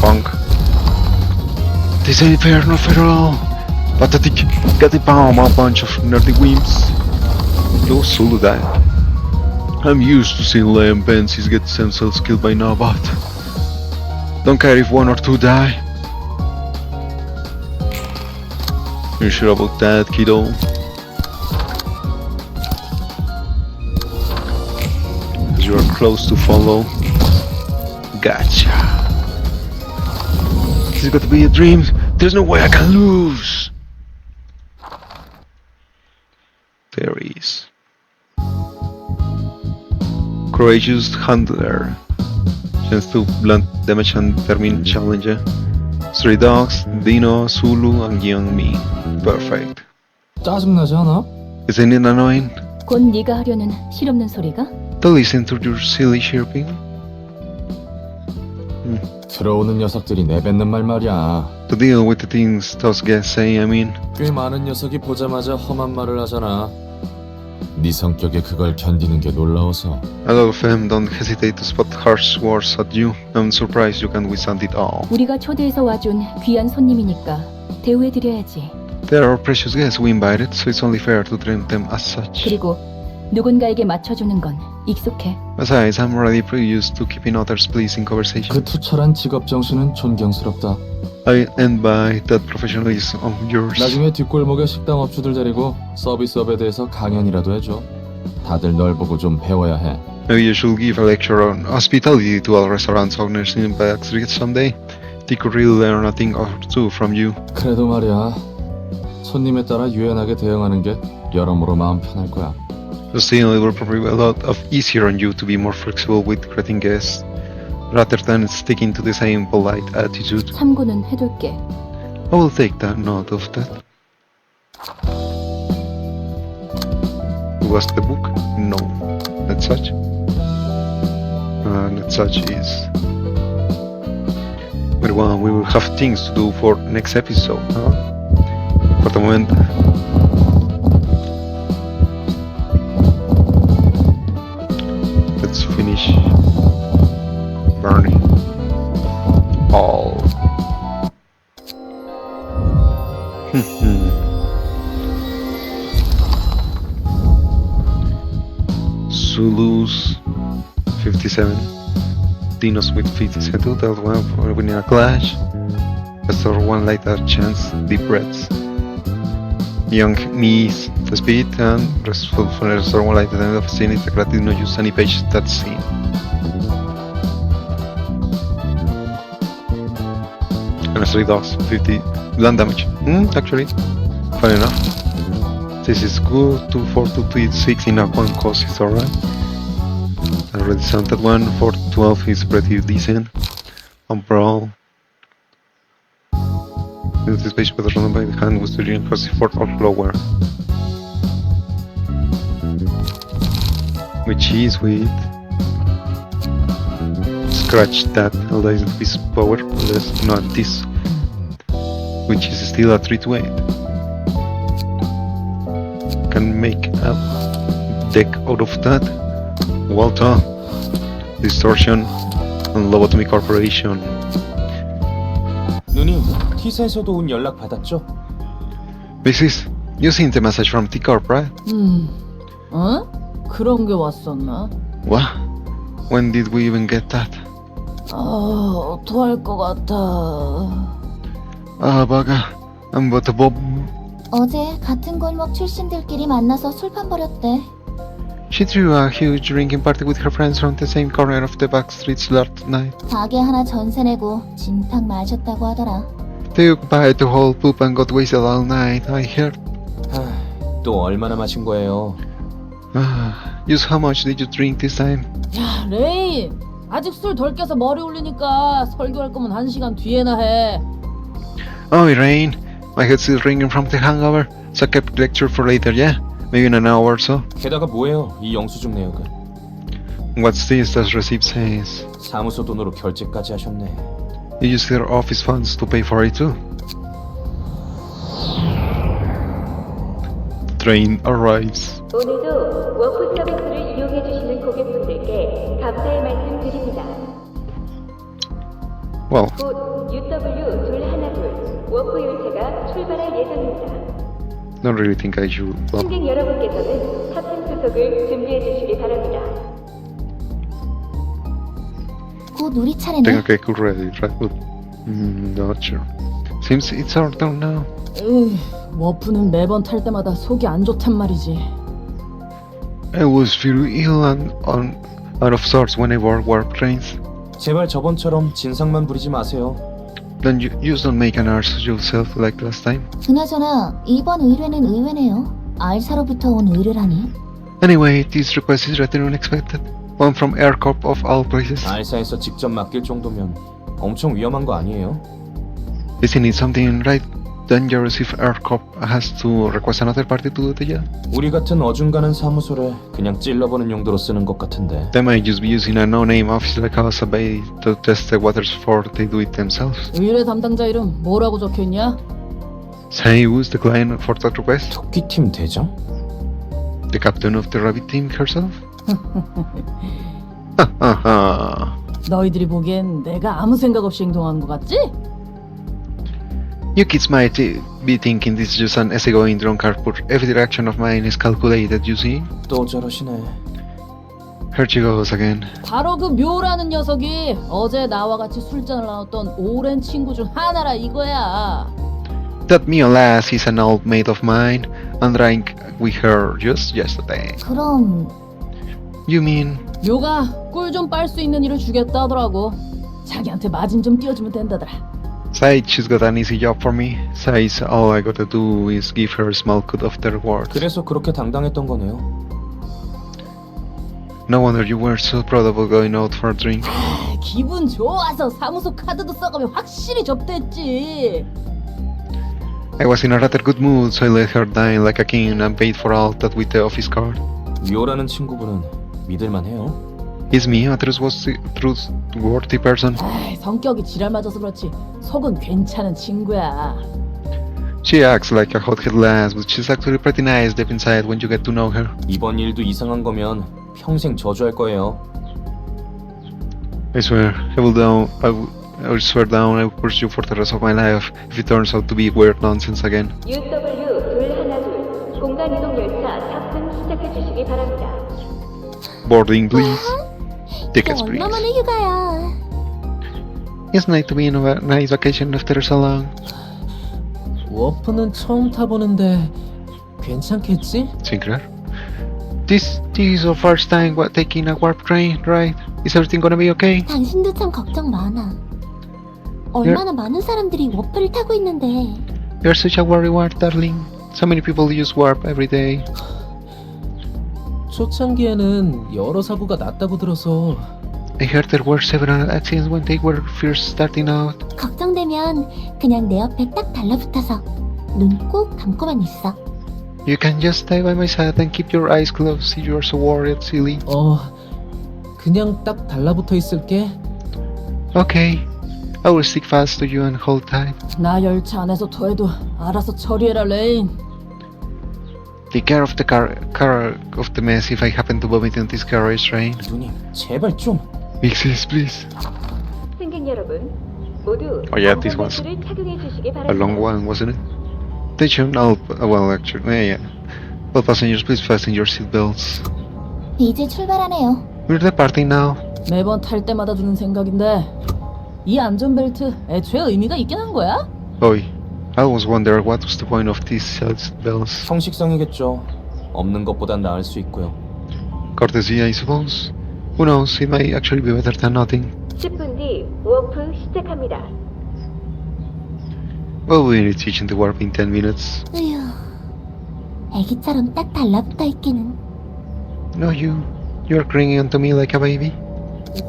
S1: Punk. This ain't fair, not fair at all. Pathetic. Get the palm, a bunch of nerdy wimps. No solo die. I'm used to seeing lame pensies get themselves killed by now, but don't care if 1 or 2 die. You sure about that, kiddo? Because you are close to follow. Gotcha. This has got to be a dream. There's no way I can lose. There is. Courageous Handler. Chance to blunt damage and termine challenger. Stray Dogs, Dino, Zulu, and Young Me. Perfect.
S6: 짜증나지 않아?
S1: Isn't it annoying
S5: 곧 네가 하려는 실없는 소리가?
S1: to listen to your silly chirping?
S6: 들어오는 녀석들이 내뱉는 말 말이야.
S1: To deal with the things those guys say, I mean.
S3: 꽤 많은 녀석이 보자마자 험한 말을 하잖아.
S6: 네 성격에 그걸 견디는 게 놀라워서.
S1: A lot of them don't hesitate to spot harsh words at you. I'm surprised you can withstand it all.
S5: 우리가 초대해서 와준 귀한 손님이니까 대우해드려야지.
S1: They are precious guests we invited, so it's only fair to treat them as such.
S5: 그리고 누군가에게 맞춰주는 건 익숙해.
S1: Besides, I'm already pretty used to keeping others pleased in conversation.
S6: 그 투철한 직업 정신은 존경스럽다.
S1: I end by that professionalism of yours.
S6: 나중에 뒷골목에 식당 업주들 데리고 서비스업에 대해서 강연이라도 해줘. 다들 널 보고 좀 배워야 해.
S1: Maybe you should give a lecture on hospitality to all restaurants owners in Backstreet someday. They could really learn a thing or two from you.
S6: 그래도 말이야. 손님에 따라 유연하게 대응하는 게 여러모로 마음 편할 거야.
S1: Still, it will probably be a lot of easier on you to be more flexible with greeting guests, rather than sticking to the same polite attitude.
S5: 참고는 해둘게.
S1: I will take that note of that. Was the book? No. Not such. Not such is. But well, we will have things to do for next episode, huh? For the moment. Let's finish burning all. Zulus 57, Dinos with 57, that one for winning a clash. Restore one lighter chance, deep breaths. Young needs the speed and restful for the storm light at the end of the scene is the creative no use any page that scene. And actually does 50 blunt damage. Actually, fair enough. This is good. 2, 4, 2, 2, 6 in a 1 cost is alright. I already sent that one. 4, 12 is pretty decent. Overall. This page was run by the hand was to reinforce 4 or lower. Which is with scratch that, although it's this power, less not this, which is still a 3 to 8. Can make a deck out of that. Walter, Distortion, and Lobotomy Corporation.
S6: 누님, T사에서도 온 연락 받았죠?
S1: Mrs. You seen the message from T-Corp, right?
S8: 어? 그런 게 왔었나?
S1: What? When did we even get that?
S8: 어떡할 것 같아.
S1: Ah, bugger. I'm but a bob.
S7: 어제 같은 골목 출신들끼리 만나서 술판 벌였대.
S1: She threw a huge drinking party with her friends from the same corner of the back streets last night.
S7: 가게 하나 전세 내고 진탕 마셨다고 하더라.
S1: They occupied the whole poop and got wasted all night, I heard.
S6: 또 얼마나 마신 거예요?
S1: Just how much did you drink this time?
S8: 야, 레인! 아직 술 덜 깨서 머리 울리니까 설교할 거면 1시간 뒤에나 해.
S1: Oh, Rain. My head's still ringing from the hangover, so I kept the lecture for later, yeah? Maybe in an hour or so.
S6: 게다가 뭐예요? 이 영수증 내역은?
S1: What's this that receipt says?
S6: 사무소 돈으로 결제까지 하셨네.
S1: You used their office funds to pay for it too. The train arrives.
S9: 오늘도 워크 서비스를 이용해 주시는 고객분들께 감사의 말씀 드립니다.
S1: Well,
S9: 곧 UW212 워크 열차가 출발할 예정입니다.
S1: don't really think I should. Well,
S9: 승객 여러분께서는 탑승 수속을 준비해 주시기 바랍니다.
S7: 곧 우리
S1: I
S7: 차례네.
S1: think I could read it, right? But not sure. Seems it's our turn now.
S8: 워프는 매번 탈 때마다 속이 안 좋단 말이지.
S1: I was feeling ill and out of sorts when I worked warp trains.
S6: 제발 저번처럼 진상만 부리지 마세요.
S1: Then you just don't make an arse of yourself like last time.
S7: 그나저나 이번 의뢰는 의외네요. 알사로부터 온 의뢰라니.
S1: Anyway, this request is rather unexpected. One from AirCorp of all places.
S6: 알사에서 직접 맡길 정도면 엄청 위험한 거 아니에요?
S1: Isn't it something right dangerous if AirCorp has to request another party to do the job?
S6: 우리 같은 어중간한 사무소를 그냥 찔러보는 용도로 쓰는 것 같은데.
S1: They might just be using a no-name office like us to test the waters before they do it themselves.
S8: 의뢰 담당자 이름 뭐라고 적혀있냐?
S1: Say who's the client for that request?
S6: 토끼팀 대장?
S1: The captain of the rabbit team herself? Hahaha.
S8: 너희들이 보기엔 내가 아무 생각 없이 행동한 것 같지?
S1: You kids might be thinking this is just an easygoing drunkard, but every direction of mine is calculated, you see?
S6: 또 저러시네.
S1: Here she goes again.
S8: 바로 그 묘라는 녀석이 어제 나와 같이 술잔을 나눴던 오랜 친구 중 하나라 이거야.
S1: That Mio lass is an old mate of mine, and drank with her just yesterday.
S7: 그럼
S1: You mean?
S8: 묘가 꿀 좀 빨 수 있는 일을 주겠다 하더라고. 자기한테 마진 좀 띄워주면 된다더라.
S1: Said she's got an easy job for me. Says all I gotta do is give her a small cut of the reward.
S6: 그래서 그렇게 당당했던 거네요.
S1: No wonder you were so proud about going out for a drink.
S8: 기분 좋아서 사무소 카드도 써가며 확실히 접대했지.
S1: I was in a rather good mood, so I let her dine like a king and paid for all that with the office card.
S6: 묘라는 친구분은 믿을만해요?
S1: Is me a trustworthy person?
S8: 성격이 지랄 맞아서 그렇지 속은 괜찮은 친구야.
S1: She acts like a hothead lass, but she's actually pretty nice deep inside when you get to know her.
S6: 이번 일도 이상한 거면 평생 저주할 거예요.
S1: I swear, I will swear down I will pursue for the rest of my life if it turns out to be weird nonsense again.
S9: UW212 공간 이동 열차 탑승 시작해 주시기 바랍니다.
S1: Boarding, please. Tickets, please.
S7: 얼마만에 휴가야.
S1: It's nice to be in a nice vacation after so long.
S8: 워프는 처음 타보는데 괜찮겠지?
S1: Sinclair. This is your first time taking a warp train, right? Is everything gonna be okay?
S7: 당신도 참 걱정 많아. 얼마나 많은 사람들이 워프를 타고 있는데.
S1: You're such a worrywart, darling. So many people use warp every day.
S8: 초창기에는 여러 사고가 났다고 들어서
S1: I heard there were several accidents when they were first starting out.
S7: 걱정되면 그냥 내 옆에 딱 달라붙어서 눈 꼭 감고만 있어.
S1: You can just stay by my side and keep your eyes closed if you're so worried, silly.
S8: 그냥 딱 달라붙어 있을게.
S1: Okay. I will stick fast to you and hold tight.
S8: 나 열차 안에서 더해도 알아서 처리해라, 레인.
S1: Take care of the car of the mess if I happen to vomit on this carriage train.
S6: 누님, 제발 좀.
S1: Mixes, please.
S9: 승객 여러분, 모두
S1: Oh yeah, this was
S9: 안전벨트를 착용해 주시기
S1: a
S9: 바랍니다.
S1: long one, wasn't it? Attention, all well, actually, yeah. All passengers, please fasten your seatbelts.
S7: 이제 출발하네요.
S1: We're departing now.
S8: 매번 탈 때마다 드는 생각인데 이 안전벨트 애초에 의미가 있긴 한 거야?
S1: Oi, I always wonder what was the point of these seatbelts.
S6: 형식성이겠죠. 없는 것보단 나을 수 있고요.
S1: Courtesy, I suppose. Who knows? It might actually be better than nothing.
S9: 10분 뒤 워프 시작합니다.
S1: Well, we'll be reaching the warp in 10 minutes.
S7: 으휴, 애기처럼 딱 달라붙어 있기는.
S1: No, you're clinging onto me like a baby.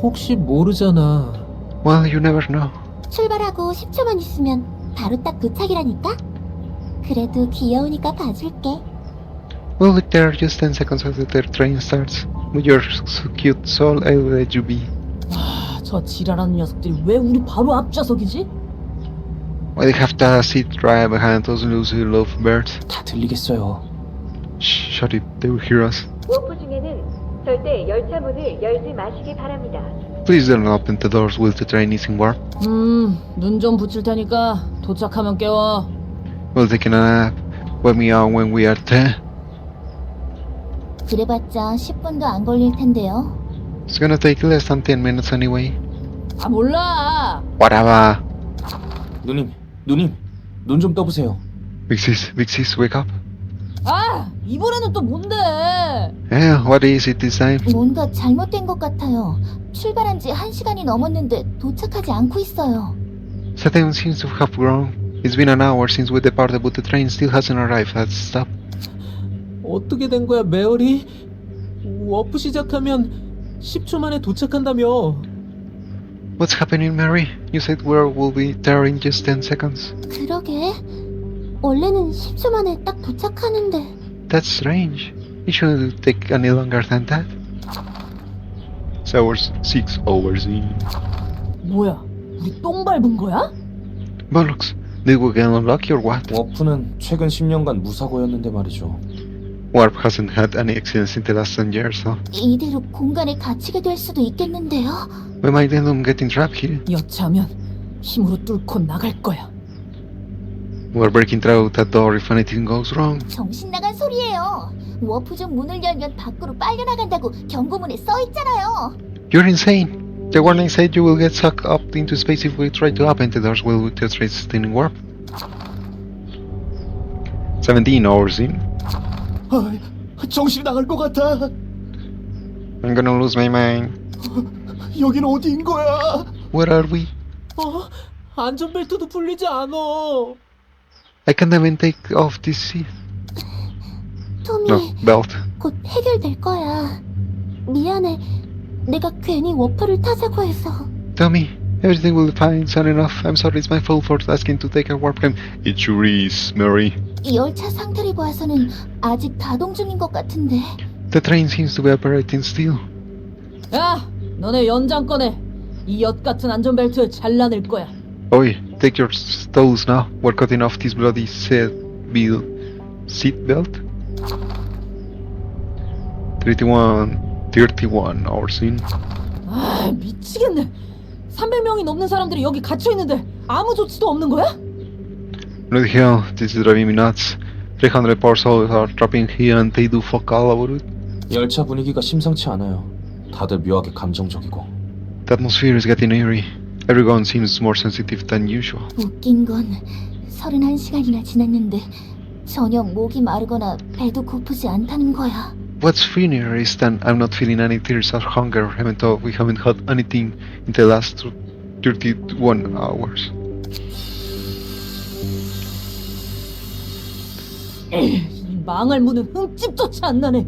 S8: 혹시 모르잖아.
S1: Well, you never know.
S7: 출발하고 10초만 있으면 바로 딱 도착이라니까? 그래도 귀여우니까 봐줄게.
S1: We'll be there just 10 seconds after the train starts. With your so cute soul, I'll let you be.
S8: 저 지랄하는 녀석들이 왜 우리 바로 앞좌석이지?
S1: Why they have to sit right behind those loosey lovebirds?
S6: 다 들리겠어요.
S1: Shh, shut it, they will hear us.
S9: 워프 중에는 절대 열차 문을 열지 마시기 바랍니다.
S1: Please don't open the doors while the train is in warp.
S8: 눈 좀 붙일 테니까 도착하면 깨워.
S1: We'll take a nap. Wake me up when we are there.
S7: 그래봤자 10분도 안 걸릴 텐데요.
S1: It's gonna take less than 10 minutes anyway.
S8: 아 몰라.
S1: Whatever.
S6: 누님, 눈 좀 떠보세요.
S1: Big sis, wake up.
S8: 아 이번에는 또 뭔데?
S1: Yeah, what is it this time?
S7: 뭔가 잘못된 것 같아요. 출발한 지 1시간이 넘었는데 도착하지 않고 있어요.
S1: Saturn seems to have grown. It's been an hour since we departed, but the train still hasn't arrived at stop.
S8: 어떻게 된 거야, 메어리? 워프 시작하면 10초 만에 도착한다며.
S1: What's happening, Mary? You said we'll be there in just 10 seconds.
S7: 그러게. 원래는 10초 만에 딱 도착하는데.
S1: That's strange. It shouldn't take any longer than that. It's hours, 6 hours in.
S8: 뭐야, 우리 똥 밟은 거야?
S1: Bollocks, did we get unlucky or what?
S6: 워프는 최근 10년간 무사고였는데 말이죠.
S1: Warp hasn't had any accidents in the last 10 years, so
S7: 이대로 공간에 갇히게 될 수도 있겠는데요.
S1: we might end up getting trapped here.
S8: 여차하면 힘으로 뚫고 나갈 거야.
S1: We're breaking through that door if anything goes wrong.
S7: 정신 나간 소리예요. 워프 중 문을 열면 밖으로 빨려 나간다고 경고문에 써 있잖아요.
S1: You're insane. The warning said you will get sucked up into space if we try to open the doors while the train is still in warp. 17 hours in.
S2: 정신이 나갈 것 같아.
S1: I'm gonna lose my mind.
S2: 여긴 어디인 거야?
S1: Where are we?
S8: 안전벨트도 풀리지 않아.
S1: I can't even take off this seat.
S7: 토미,
S1: No, belt.
S7: 곧 해결될 거야. 미안해. 내가 괜히 워프를 타자고 해서.
S1: Tommy, everything will be fine soon enough. I'm sorry, it's my fault for asking to take a warp time. It sure is, Mary.
S7: 이 열차 상태를 봐서는 아직 가동 중인 것 같은데.
S1: The train seems to be operating still.
S8: 야, 너네 연장 꺼내. 이 엿 같은 안전벨트 잘라낼 거야.
S1: Oi, take your stalls now. We're cutting off this bloody seat belt. 31 hours in.
S8: 아, 미치겠네. 300명이 넘는 사람들이 여기 갇혀 있는데 아무 조치도 없는 거야?
S1: Bloody hell, this is driving me nuts. 300 poor souls are trapping here and they do fuck all about it.
S6: 열차 분위기가 심상치 않아요. 다들 묘하게 감정적이고.
S1: The atmosphere is getting eerie. Everyone seems more sensitive than usual.
S7: 웃긴 건 31시간이나 지났는데 전혀 목이 마르거나 배도 고프지 않다는 거야.
S1: What's funnier is that I'm not feeling any tears of hunger, even though we haven't had anything in the last 31 hours.
S8: 이 망할 문은 흠집조차 안 나네.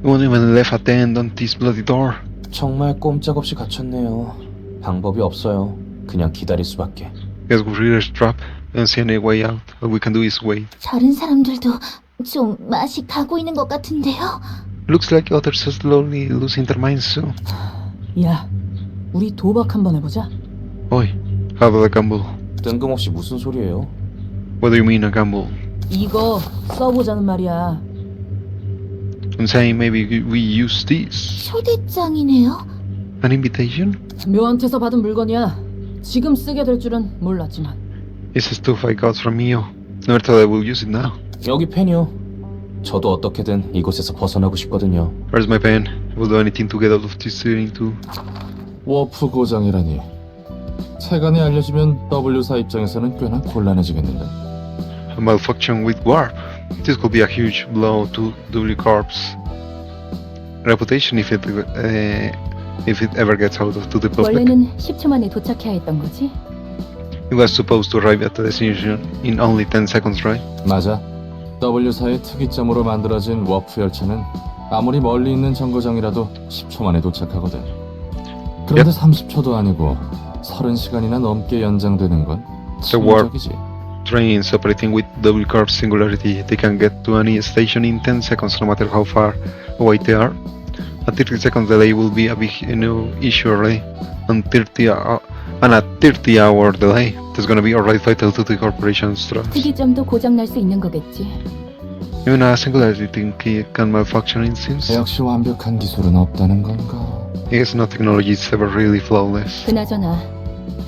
S1: We won't even left a dent on this bloody door.
S6: 정말 꼼짝없이 갇혔네요. 방법이 없어요. 그냥 기다릴 수밖에.
S1: Guess we're really trapped. I don't see any way out. All we can do is wait.
S7: 다른 사람들도 좀 맛이 가고 있는 것 같은데요?
S1: Looks like others are slowly losing their minds too.
S8: 야, 우리 도박 한번 해보자.
S1: Oi, how about a gamble?
S6: 뜬금없이 무슨 소리예요?
S1: What do you mean a gamble?
S8: 이거 써보자는 말이야.
S1: I'm saying maybe we use this.
S7: 초대장이네요.
S1: An invitation?
S8: 묘한테서 받은 물건이야. 지금 쓰게 될 줄은 몰랐지만.
S1: It's stuff I got from Mio. Never thought I would use it now.
S6: 여기 펜이요. 저도 어떻게든 이곳에서 벗어나고 싶거든요.
S1: Where's my pen? I will do anything to get out of this city too.
S6: 워프 고장이라니. 세간에 알려지면 W사 입장에서는 꽤나 곤란해지겠는데.
S1: A malfunction with warp. This could be a huge blow to W Corp's reputation if it ever gets out to the public.
S5: 원래는 10초 만에 도착해야 했던 거지?
S1: It was supposed to arrive at the destination in only 10 seconds, right?
S6: 맞아. W사의 특이점으로 만들어진 워프 열차는 아무리 멀리 있는 정거장이라도 10초 만에 도착하거든. 그런데 30초도 아니고 30시간이나 넘게 연장되는 건
S1: The warp
S6: 치명적이지.
S1: trains operating with W Corp's singularity. They can get to any station in 10 seconds no matter how far away they are. A 30 second delay will be a big issue already. And a 30-hour delay, that's gonna be alright vital to the corporation's trust.
S5: 특이점도 고장 날 수 있는 거겠지.
S1: Even a singularity thing can malfunction it seems.
S6: 역시 완벽한 기술은 없다는 건가?
S1: I guess no technology is ever really flawless.
S5: 그나저나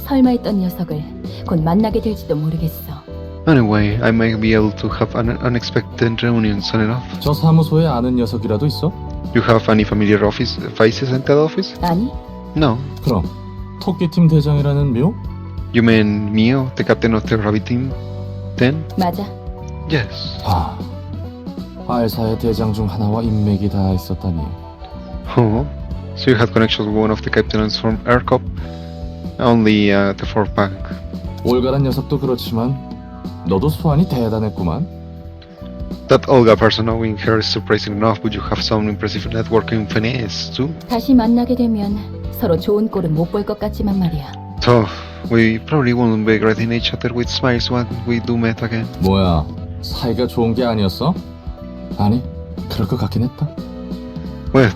S5: 설마 했던 녀석을 곧 만나게 될지도 모르겠어.
S1: Anyway, I might be able to have an unexpected reunion soon enough.
S6: 저 사무소에 아는 녀석이라도 있어?
S1: You have any familiar faces in that office?
S5: 아니,
S1: No.
S6: 그럼 토끼팀 대장이라는 묘?
S1: You mean Mio, the captain of the rabbit team? Then?
S5: 맞아.
S1: Yes.
S6: 알사의 대장 중 하나와 인맥이 다 있었다니.
S1: Oh. So you had connections with one of the captains from AirCop? Only the fourth bank.
S6: 올가란 녀석도 그렇지만 너도 수완이 대단했구만.
S1: That Olga person knowing her is surprising enough, but you have some impressive networking finesse too.
S5: 다시 만나게 되면 서로 좋은 꼴은 못 볼 것 같지만 말이야.
S1: So, we probably won't be greeting each other with smiles when we do meet again.
S6: 뭐야, 사이가 좋은 게 아니었어? 아니, 그럴 것 같긴 했다.
S1: Well,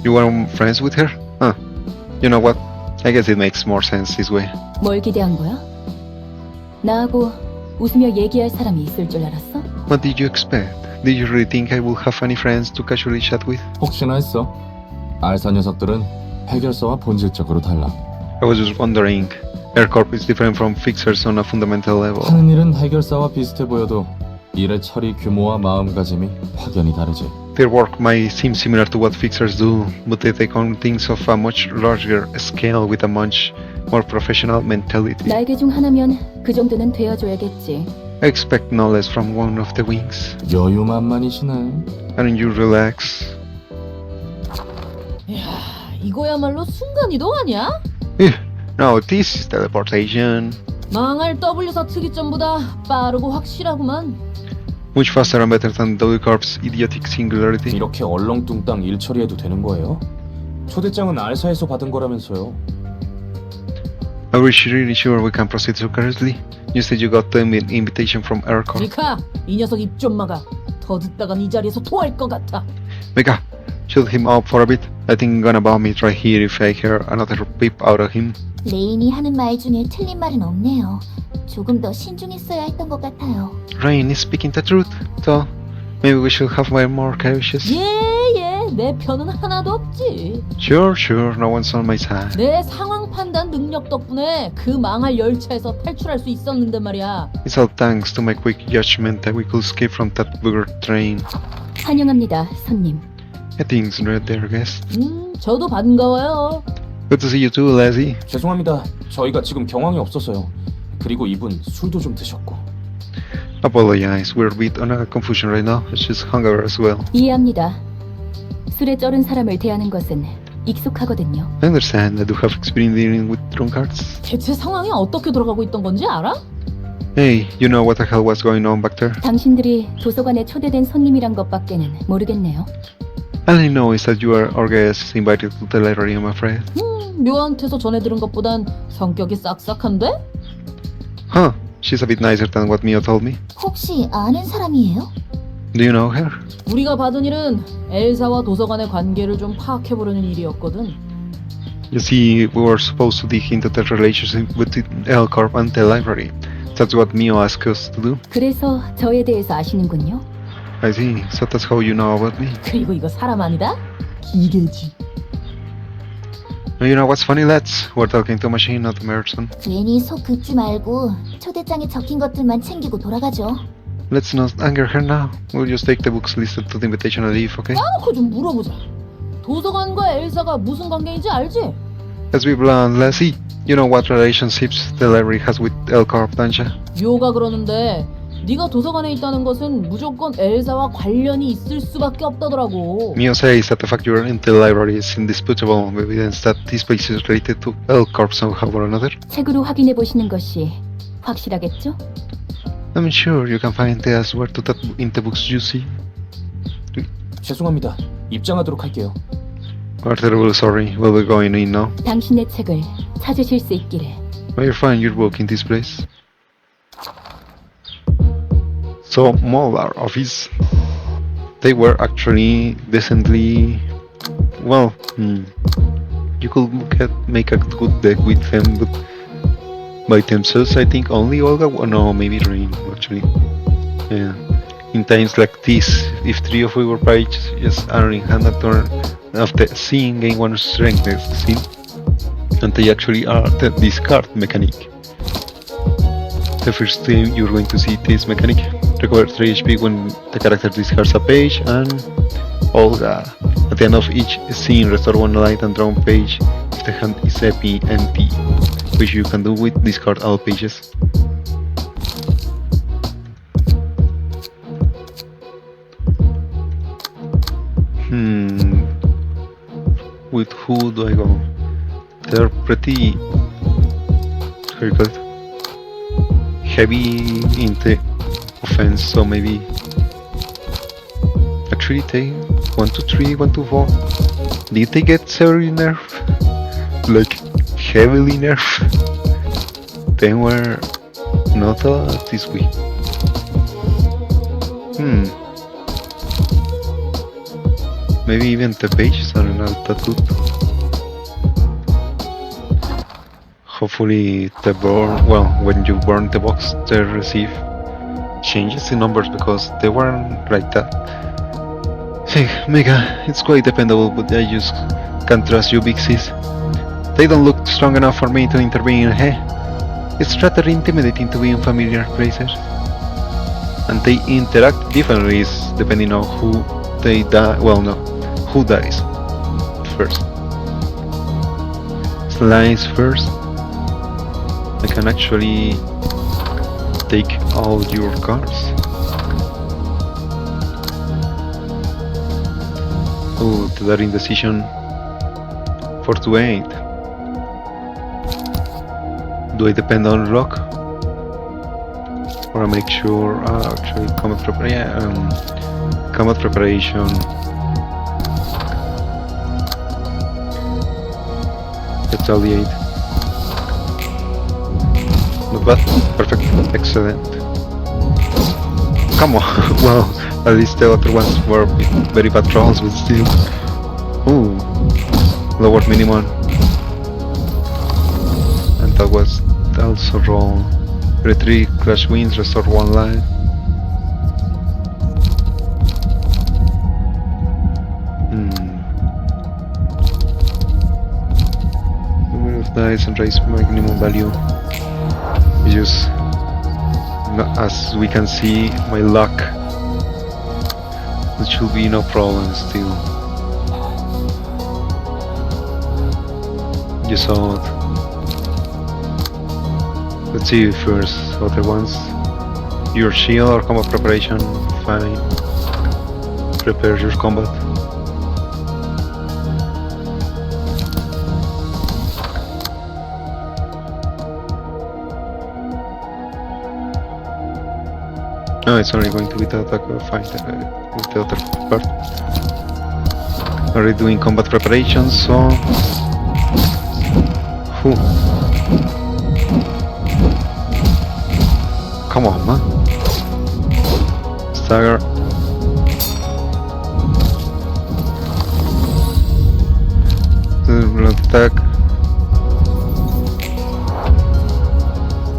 S1: you were friends with her? Huh. You know what? I guess it makes more sense this way.
S5: 뭘 기대한 거야? 나하고 웃으며 얘기할 사람이 있을 줄 알았어?
S1: What did you expect? Did you really think I would have any friends to casually chat with?
S6: 혹시나 했어. 알사 녀석들은 해결사와 본질적으로 달라.
S1: I was just wondering. AirCorp is different from fixers on a fundamental level.
S6: 하는 일은 해결사와 비슷해 보여도 일의 처리 규모와 마음가짐이 확연히 다르지.
S1: Their work might seem similar to what fixers do, but they take on things of a much larger scale with a much more professional mentality.
S5: 날개 중 하나면 그 정도는 되어줘야겠지.
S1: I expect no less from one of the wings.
S6: 여유만만이시네.
S1: Aren't you relax?
S8: 이거야말로 순간이동 아니야?
S1: No, this is teleportation.
S8: 망할 W사 특이점보다 빠르고 확실하구만.
S1: Much faster and better than W Corp's idiotic singularity.
S6: 이렇게 얼렁뚱땅 일 처리해도 되는 거예요? 초대장은 알사에서 받은 거라면서요.
S1: Are we really sure we can proceed so carelessly? You said you got the invitation from AirCorp.
S8: 미카, 이 녀석 입 좀 막아. 더 듣다간 이 자리에서 토할 것 같아.
S1: Mika, shut him up for a bit. I think I'm gonna bomb it right here if I hear another peep out of him.
S7: 레인이 하는 말 중에 틀린 말은 없네요. 조금 더 신중했어야 했던 것 같아요.
S1: Rain is speaking the truth, so maybe we should have been more cautious.
S8: 내 편은 하나도 없지.
S1: Sure, no one's on my side.
S8: 내 상황 판단 능력 덕분에 그 망할 열차에서 탈출할 수 있었는데 말이야.
S1: It's all thanks to my quick judgment that we could escape from that booger train.
S5: 환영합니다, 손님.
S1: Things right there, guest.
S8: 저도 반가워요.
S1: Good to see you too, Leslie.
S6: 죄송합니다. 저희가 지금 경황이 없어서요. 그리고 이분 술도 좀 드셨고.
S1: Apologize, we're a bit on a confusion right now. It's just hungover as well.
S5: 이해합니다. 술에 쩔은 사람을 대하는 것은 익숙하거든요.
S1: I understand that you have experience dealing with drunkards.
S8: 대체 상황이 어떻게 돌아가고 있던 건지 알아?
S1: Hey, you know what the hell was going on back there?
S5: 당신들이 도서관에 초대된 손님이란 것밖에는 모르겠네요.
S1: All I know is that you are our guests invited to the library, I'm afraid.
S8: 묘한테서 전해 들은 것보단 성격이 싹싹한데?
S1: Huh, she's a bit nicer than what Mio told me.
S7: 혹시 아는 사람이에요?
S1: Do you know her?
S8: 우리가 받은 일은 엘사와 도서관의 관계를 좀 파악해보려는 일이었거든.
S1: You see, we were supposed to dig into the relationship between L Corp and the library. That's what Mio asked us to do.
S5: 그래서 저에 대해서 아시는군요.
S1: I see, so that's how you know about me.
S8: 그리고 이거 사람 아니다? 기계지.
S1: You know what's funny, lads? We're talking to a machine, not a person.
S7: 괜히 속 긁지 말고 초대장에 적힌 것들만 챙기고 돌아가죠.
S1: Let's not anger her now. We'll just take the books listed to the invitation and leave, okay?
S8: 까놓고 좀 물어보자. 도서관과 엘사가 무슨 관계인지 알지?
S1: Let's be blunt, Lassie. You know what relationships the library has with L Corp, don't you?
S8: 묘가 그러는데 네가 도서관에 있다는 것은 무조건 엘사와 관련이 있을 수밖에 없다더라고.
S1: Mio says that the fact you're in the library is indisputable evidence that this place is related to L Corp somehow or another.
S5: 책으로 확인해 보시는 것이 확실하겠죠?
S1: I'm sure you can find the answer to that in the books you see.
S10: 죄송합니다. 입장하도록 할게요.
S1: We're terribly sorry. We'll be going in now.
S5: 당신의 책을 찾으실 수 있기를.
S1: May you find your book in this place. So, Molar office. They were actually decently... Well, you could make a good deck with them, but by themselves I think only Olga... No, maybe Rain, actually. Yeah. In times like this, if 3 of our pages just are in hand at turn after seeing gain 1 strength next scene, and they actually are the discard mechanic. The first time you're going to see this mechanic, recover 3 HP when the character discards a page, and Olga. At the end of each scene, restore 1 light and drawn page if the hand is empty, which you can do with discard all pages. With who do I go? They're pretty... how you call it? Heavy into offense, so maybe... Actually take 1, 2, 3, 1, 2, 4. Did they get severely nerfed? Like, heavily nerfed? They were not this week. Maybe even the pages are not that good. Hopefully the burn, well, when you burn the box they receive changes in numbers because they weren't like that. Hey, Mega, it's quite dependable, but I just can't trust you big sis. They don't look strong enough for me to intervene, hey? It's rather intimidating to be in familiar places. And they interact differently depending on who they die, well no, who dies first. Slice first. I can actually take all your cards. Oh, that indecision. 4 to 8. Do I depend on luck? Or I make sure actually combat preparation. Retaliate. Not bad. Perfect. Excellent. Come on. Well, at least the other ones were very bad rolls, but still. Ooh. Lower minimum. And that was also roll. Retreat, crash wins, restore 1 life. Number of dice and raise minimum value. Just as we can see, my luck. There should be no problem still. You saw it. Let's see first other ones. Your shield or combat preparation. Fine. Prepare your combat. No, it's only going to be the attack fight with the other part. Already doing combat preparations, so... Whew. Come on, man. Stagger. Attack.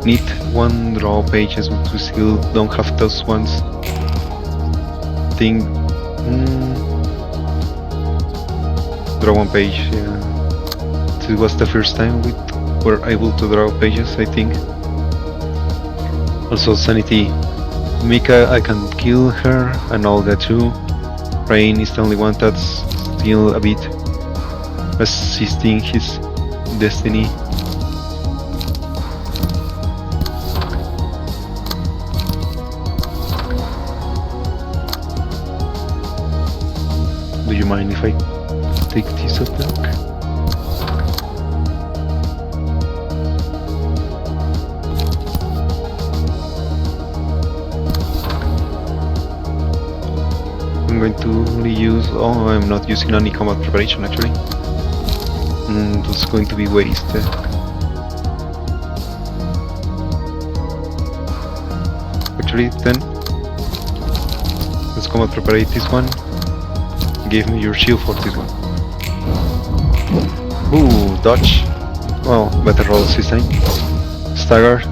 S1: Need one draw pages, but we still don't have those ones. Think. Draw one page, yeah. This was the first time we were able to draw pages, I think. Also, sanity. Mika, I can kill her, and Olga too. Rain is the only one that's still a bit resisting his destiny. Do you mind if I take this attack? I'm going to only use... Oh, I'm not using any combat preparation actually. That's going to be wasted. Actually, then let's combat prepare this one. Give me your shield for this one. Ooh, dodge. Well, better rolls this time. Stagger.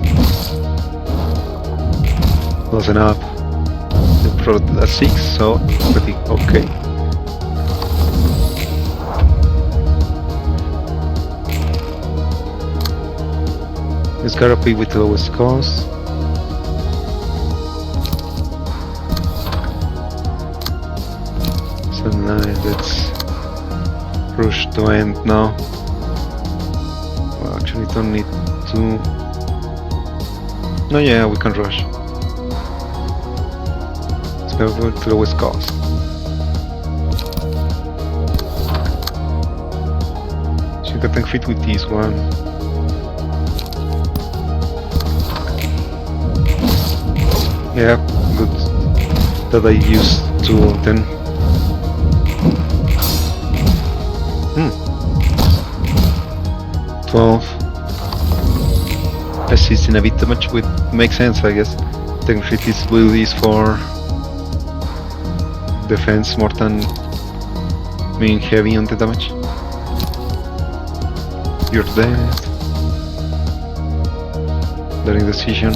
S1: Close enough. A 6, so pretty okay. It's gotta be with the lowest cost. So now let's rush to end now. Well, actually don't need to... No, yeah, we can rush. Let's go with the lowest cost. So you can fit with this one. Yeah, good that I used 2 of them. 12. Assisting a bit damage, which makes sense, I guess. Technically this build is for defense more than being heavy on the damage. You're dead. During decision.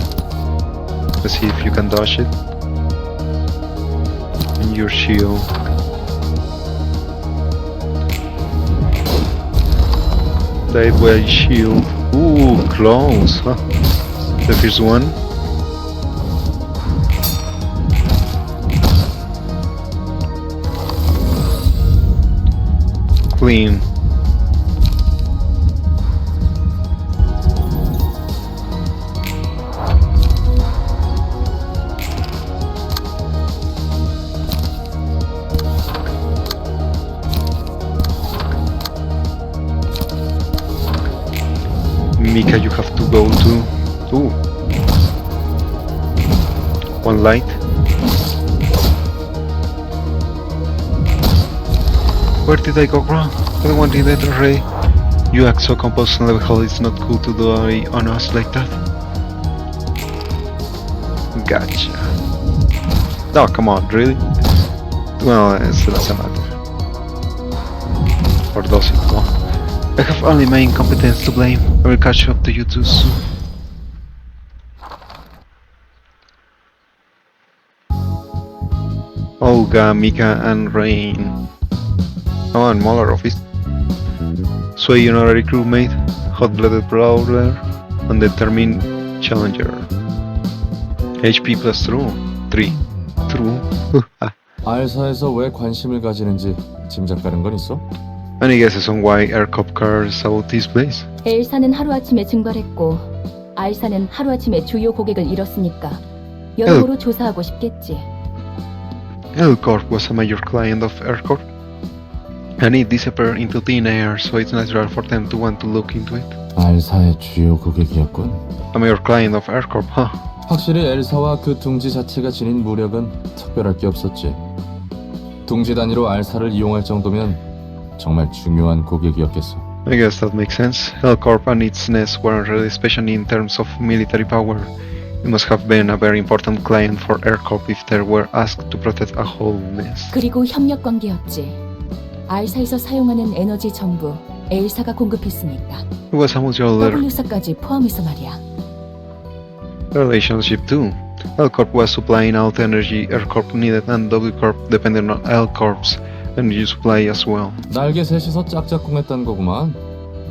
S1: Let's see if you can dodge it. And your shield. Died by shield. Ooh, close, huh? The first one. Clean. Mika, you have to go to... Ooh. One light. Where did I go wrong? I don't want to do that already. You act so composed and level, it's not cool to die on us like that. Gotcha. Oh, come on, really? Well, it doesn't matter. Or does it? Well, I have only my incompetence to blame. I will catch up to you too soon. Olga, Mika, and Rain. Oh, and Molar office. Sway honorary crewmate, hot-blooded brawler, and determined challenger. HP plus true. 3. True.
S6: 알사에서 왜 관심을 가지는지 짐작 가는 건 있어?
S1: Any guesses on why aircop cars out this place?
S5: 엘사는 하루아침에 증발했고 알사는 하루아침에 주요 고객을 잃었으니까 여러모로 조사하고 싶겠지.
S1: L-Corp was a major client of AirCorp, and it disappeared into thin air, so it's natural for them to want to look into it.
S6: 알사의 주요 고객이었군.
S1: A major client of AirCorp, huh?
S6: 확실히 엘사와 그 둥지 자체가 지닌 무력은 특별할 게 없었지. 둥지 단위로 알사를 이용할 정도면 정말 중요한 고객이었겠어.
S1: I guess that makes sense. L-Corp and its nest weren't really special in terms of military power. It must have been a very important client for AirCorp if they were asked to protect a whole nest.
S5: 그리고 협력 관계였지. 알사에서 사용하는 에너지 전부 엘사가 공급했으니까.
S1: It was a mutual
S5: W사까지 포함해서 말이야.
S1: relationship too. L-Corp was supplying all the energy AirCorp needed, and W-Corp depended on L-Corp's energy supply as well.
S6: 날개 셋이서 짝짝꿍했단 거구만.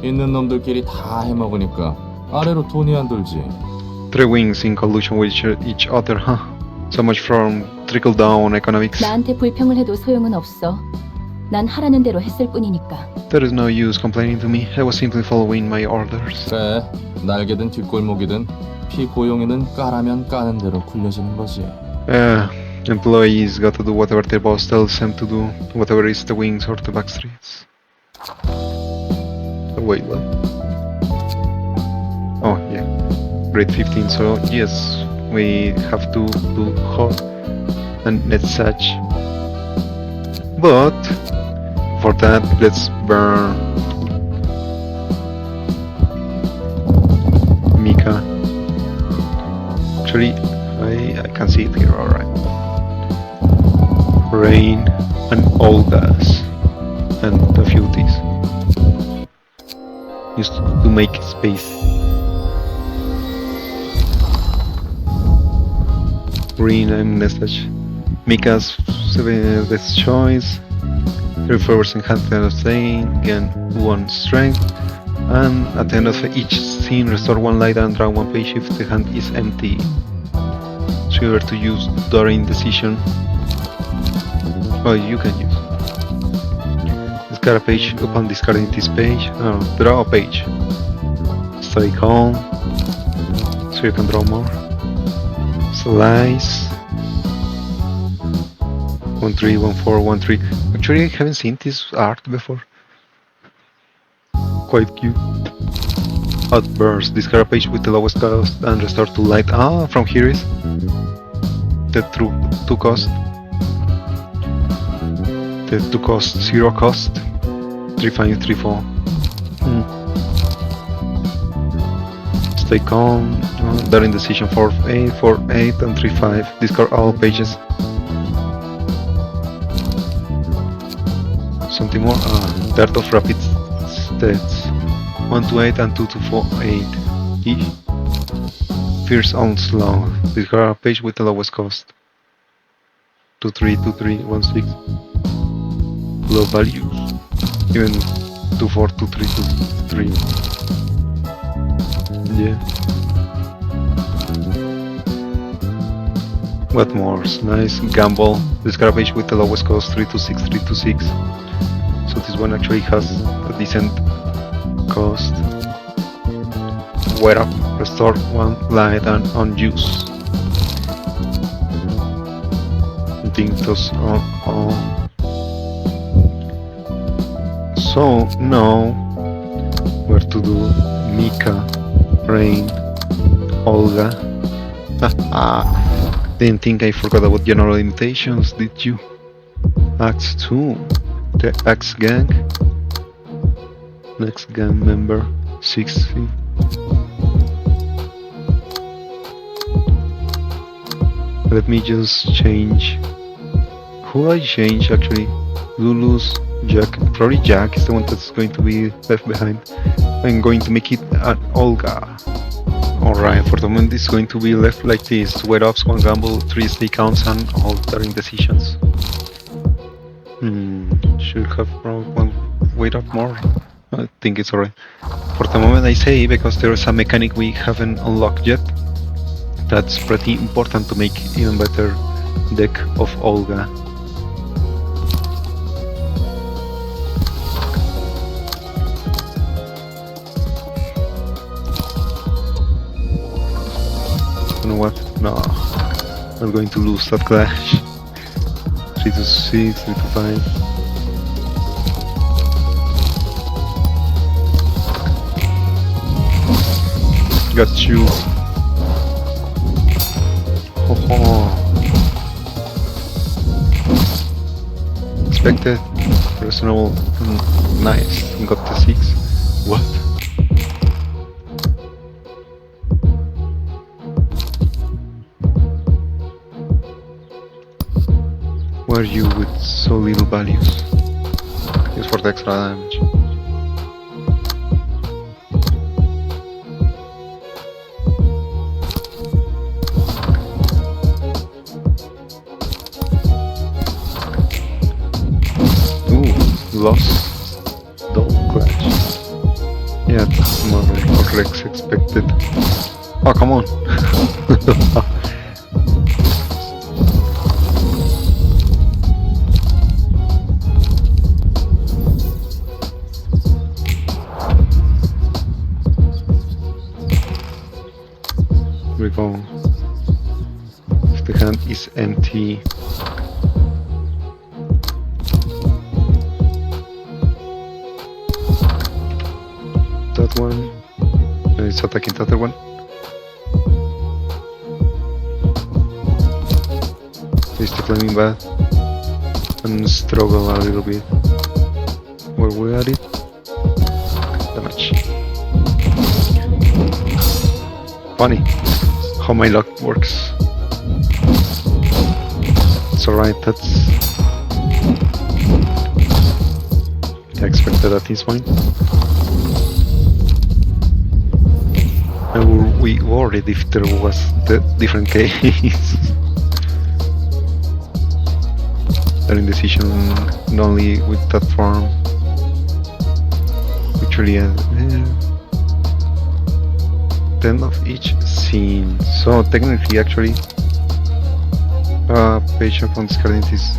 S6: 있는 놈들끼리 다 해먹으니까 아래로 돈이 안 돌지.
S1: Three wings in collusion with each other, huh? So much from trickle-down economics.
S5: 나한테 불평을 해도 소용은 없어. 난 하라는 대로 했을 뿐이니까.
S1: There is no use complaining to me. I was simply following my orders.
S6: 그래, 날개든 뒷골목이든 피고용이든 까라면 까는 대로 굴려지는 거지.
S1: Employees got to do whatever their boss tells them to do, whatever is the wings or the back streets. Oh, wait, what? Oh, yeah. Grade 15, so yes, we have to do hot and net such. But for that, let's burn Mika. Actually, I can see it here, alright. Rain and Olga's and a few of these. Just to make space. Ruina and message. Mika's best choice. 3% hand of staying, gain 1 strength, and at the end of each scene restore 1 light and draw 1 page if the hand is empty. So you have to use during decision. Well, you can use. Discard a page upon discarding this page. Draw a page. Stay calm, so you can draw more. Slice. 1 3 1 4 1 3. Actually, I haven't seen this art before. Quite cute. Outburst. Discard a page with the lowest cost and restore to light. Ah, from here is the true 2 cost. The 2 cost, 0 cost. 3 5 3 4. Stay calm. During decision 4 8 4 8 and 3 5. Discard all pages. Something more. Dart of rapid stats. 1 to 8 and 2 to 4 8. Each. Fierce onslaught. Discard a page with the lowest cost. 2 3 2 3 1 6. Low values. Even 2 4 2 3 2 3. Yeah. What more? Nice. Gamble. Discard a page with the lowest cost. 3 to 6 3 to 6. So this one actually has a decent cost. Wear up, restore 1 light and unused. I think those are all. So now where to do Mika, Rain, Olga. Didn't think I forgot about general limitations, did you? Act 2. The Axe Gang. Next gang member 60. Let me just change. Who I change actually? Lulu's, Jack. Probably Jack is the one that's going to be left behind. I'm going to make it an Olga. Alright, for the moment it's going to be left like this. Weight ups, 1 gamble, 3 stay counts and all during decisions. Should have brought 1 weight up more. I think it's alright. For the moment I say, because there is a mechanic we haven't unlocked yet. That's pretty important to make even better deck of Olga. You know what? No. Not going to lose that clash. 3 to 6, 3 to 5. Got you. Ho ho. Expected. Personal. Nice. Got the 6. What? Why are you with so little values? Just for the extra damage. Lost double clash. Yeah, it's more like Rex expected. Oh, come on! Here we go. If the hand is empty. That one, and it's attacking the other one. He's still playing bad and struggle a little bit. Where we at it? Damage. Funny how my luck works. It's alright, that's expected at this point. And we worried if there was the different case. That indecision not only with that form. Actually, 10 of each scene. So technically, actually, patient from discarding this.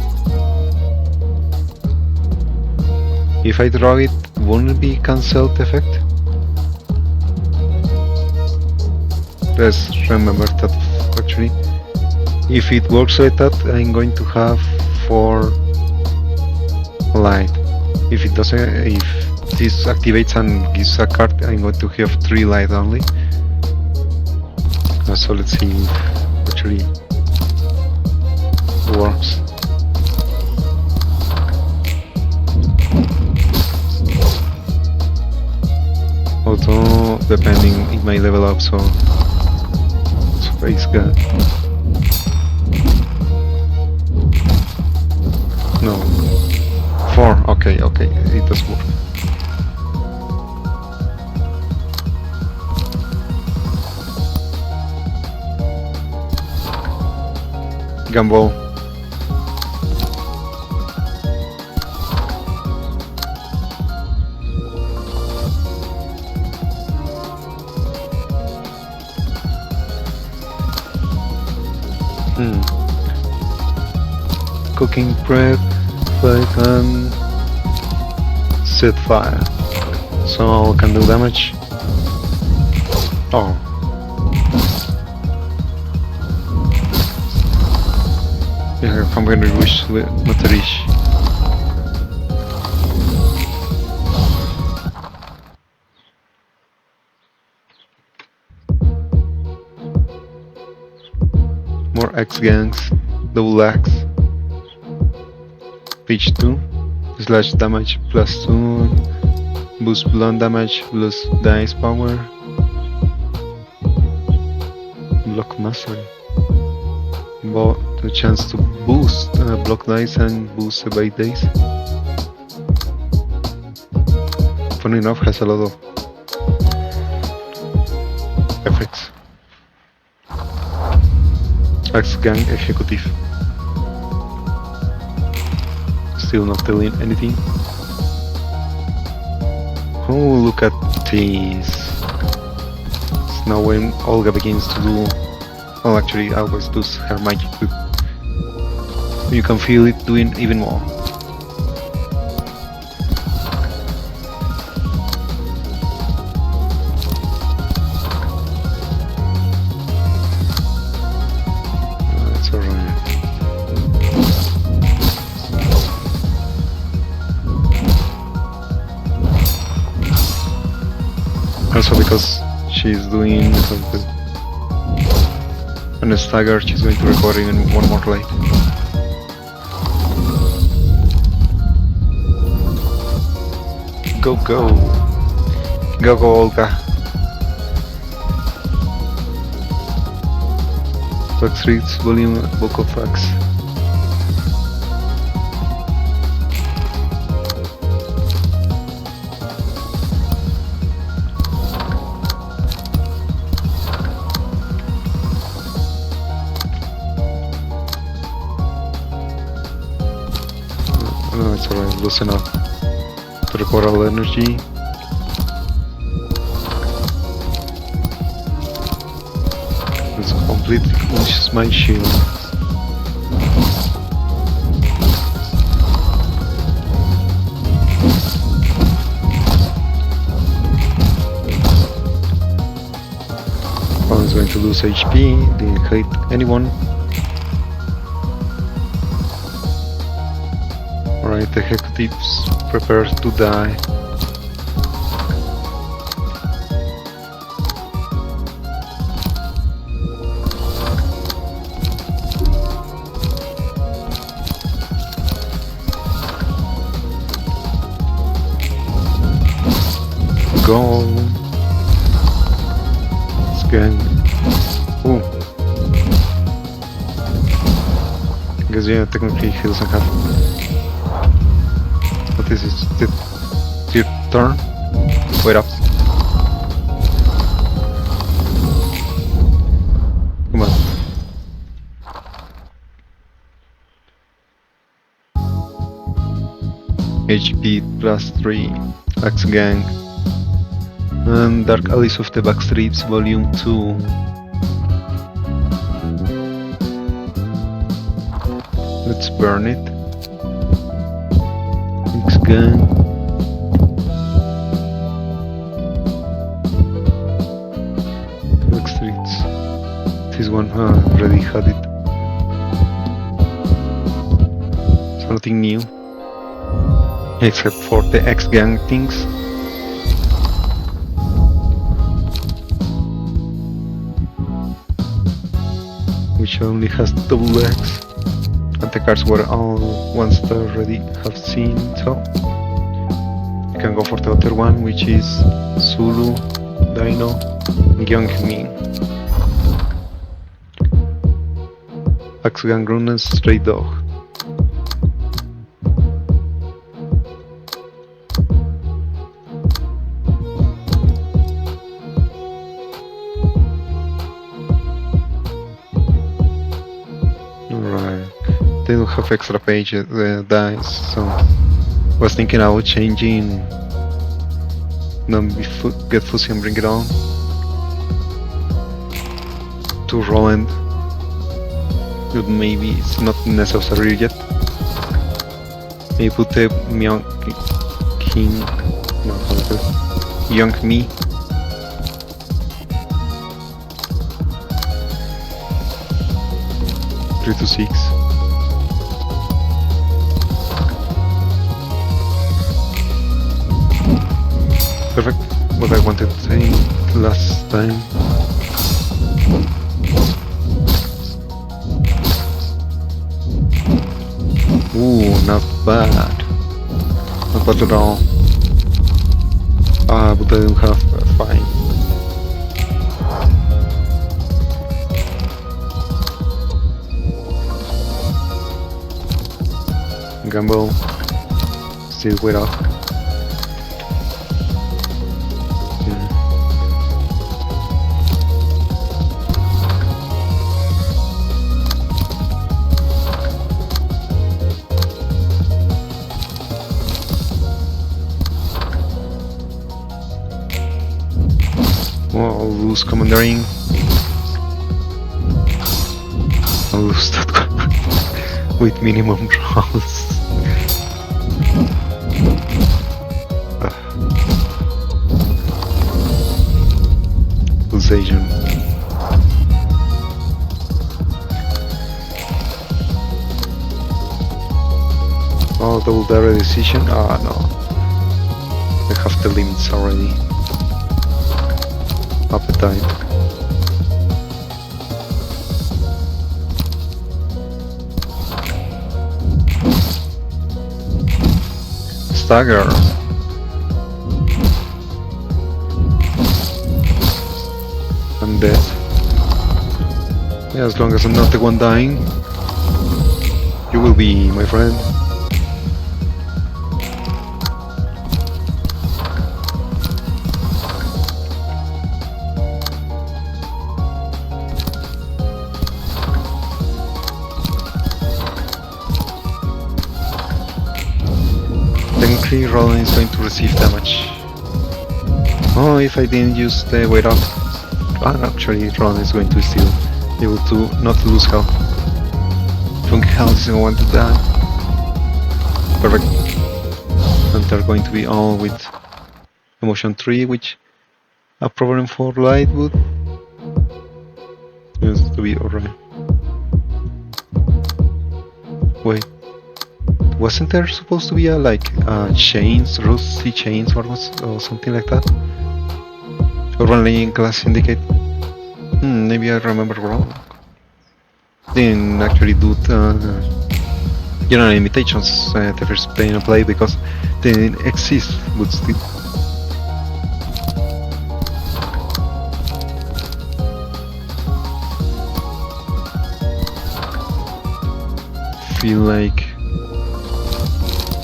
S1: If I draw it, won't it be cancelled effect? Let's remember that actually. If it works like that, I'm going to have 4 light. If it doesn't, if this activates and gives a card, I'm going to have 3 light only. So let's see if actually works. Although depending it may level up, so space gun. No. 4, okay, it does work. Gumball. Cooking prep, fight and set fire. So can do damage. Oh. Yeah, I'm gonna wish with Matarish. More X gangs, double X. Page 2, slash damage plus 2, boost blunt damage plus dice power, block mastery, but the chance to boost block dice and boost evade dice. Funny enough, has a lot of effects. X gang executive. Still not telling anything. Oh, look at this. It's now when Olga begins to do... Well, actually, always does her magic, but you can feel it doing even more. That's because she's doing something. And a stagger, she's going to recover even one more life. Go, go! Go, go, Olga! Fax reads volume book of fax. No, it's alright, loosen up to recover all energy. Let's completely cleanse my shield. One is going to lose HP, didn't hit anyone. Alright, the executives prepare to die. Go! Scan. Oh! Because yeah, technically he doesn't have. What is it? Your turn? Wait up. Come on. HP plus 3. Axe Gang. And Dark Alleys of the Backstreets Volume 2. Let's burn it. Axe Gang. Backstreets. This one already had it. So nothing new. Except for the Axe Gang things. Which only has double legs, and the cards were all ones that I already have seen, so you can go for the other one, which is Zulu, Dino, Young Me. Axe Gang Runas, Stray Dog. They don't have extra pages, dice, so I was thinking about changing Get Fuzzy and Bring It On to Roland, but maybe it's not necessary yet. Maybe put the Young King, no, Young Me. Three to 6. Perfect, what I wanted to say last time. Ooh, not bad. Not bad at all. But I don't have fine. Gamble. Still way off. Well, I'll lose Commandeering. I'll lose that one with minimum rolls. Pulsation. Oh, double direct decision? Ah, no. I have the limits already. appetite. Stagger. I'm dead. Yeah, as long as I'm not the one dying, you will be, my friend. Technically, Roland is going to receive damage. Oh, if I didn't use the weight up, actually, Roland is going to still be able to not lose health. Funky Health doesn't want to die. Perfect. And they're going to be all with Emotion 3, which a problem for Lightwood seems to be alright. Wait. Wasn't there supposed to be a chains, rusty chains or something like that? Urban Class Syndicate? Maybe I remember wrong. Didn't actually do general imitations the first play and play because they didn't exist, but still. Feel like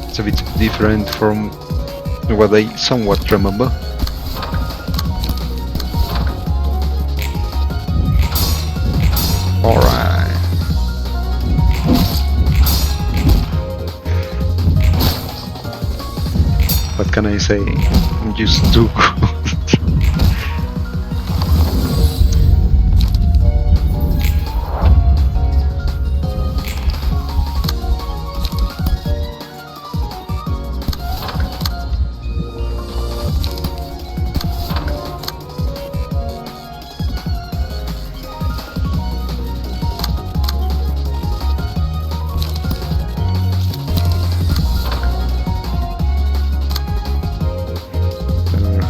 S1: it's a bit different from what I somewhat remember. Alright. What can I say? I'm just too good.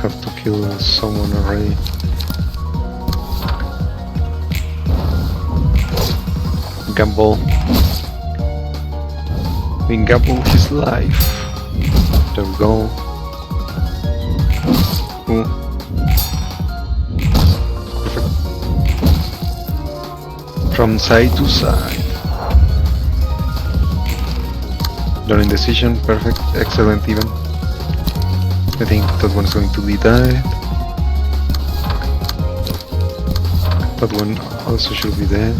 S1: Have to kill someone already. Gamble. We gamble his life. There we go. Ooh. Perfect. From side to side. Done indecision. Perfect. Excellent even. I think that one is going to be dead. That one also should be dead.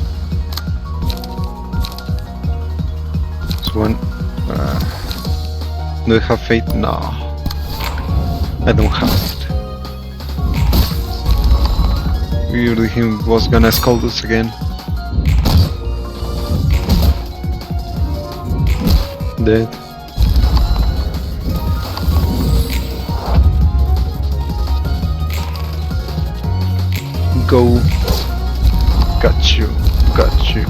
S1: This one. Do I have faith? No. I don't have it. Weirdly, he was gonna scold us again. Dead. Go. Got you. Got you.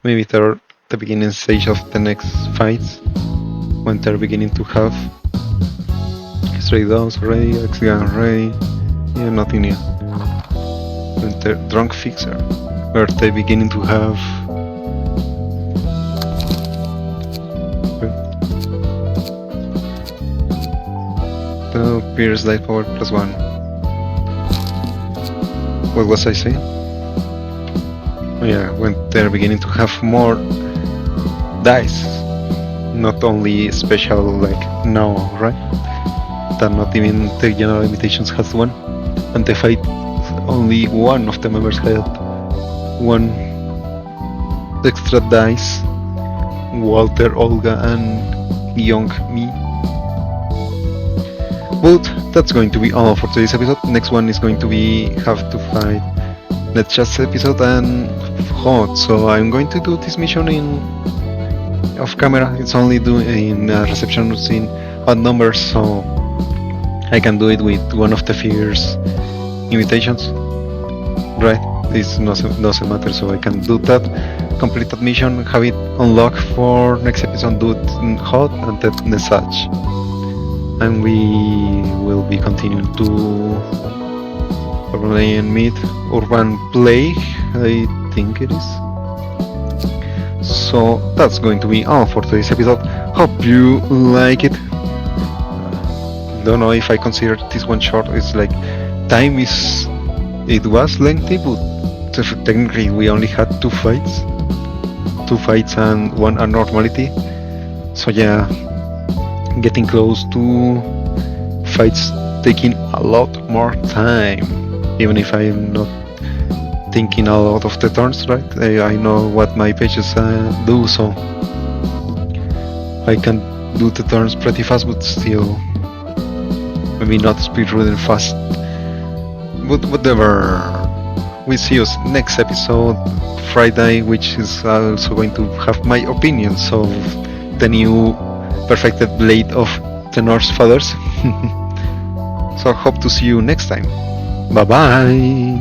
S1: Maybe they're the beginning stage of the next fights. When they're beginning to have Stray Dogs already, X-Gun already. Yeah, nothing new. When they're Drunk Fixer. Where they beginning to have Pierce Light Power +1. What was I saying? Oh yeah, when they're beginning to have more dice, not only special like now, right? That not even the general imitations has one, and the fight only one of the members had one extra dice. Walter, Olga, and Young Me. But that's going to be all for today's episode. Next one is going to be Have to Fight Netchat's episode and Hot. So I'm going to do this mission in off camera. It's only doing reception in odd numbers, so I can do it with one of the fierce invitations, right? This doesn't matter, so I can do that, complete that mission, have it unlocked for next episode, do it in hot and then such. And we will be continuing to play and meet Urban Plague, I think it is. So that's going to be all for today's episode. Hope you like it. Don't know if I consider this one short. It's like it was lengthy, but technically we only had two fights and one abnormality. So yeah, getting close to fights taking a lot more time, even if I'm not thinking a lot of the turns, right? I know what my pages do, so I can do the turns pretty fast, but still maybe not speedrunning fast. But whatever. We see us next episode, Friday, which is also going to have my opinions of the new perfected blade of the Norse Fathers. So I hope to see you next time. Bye bye.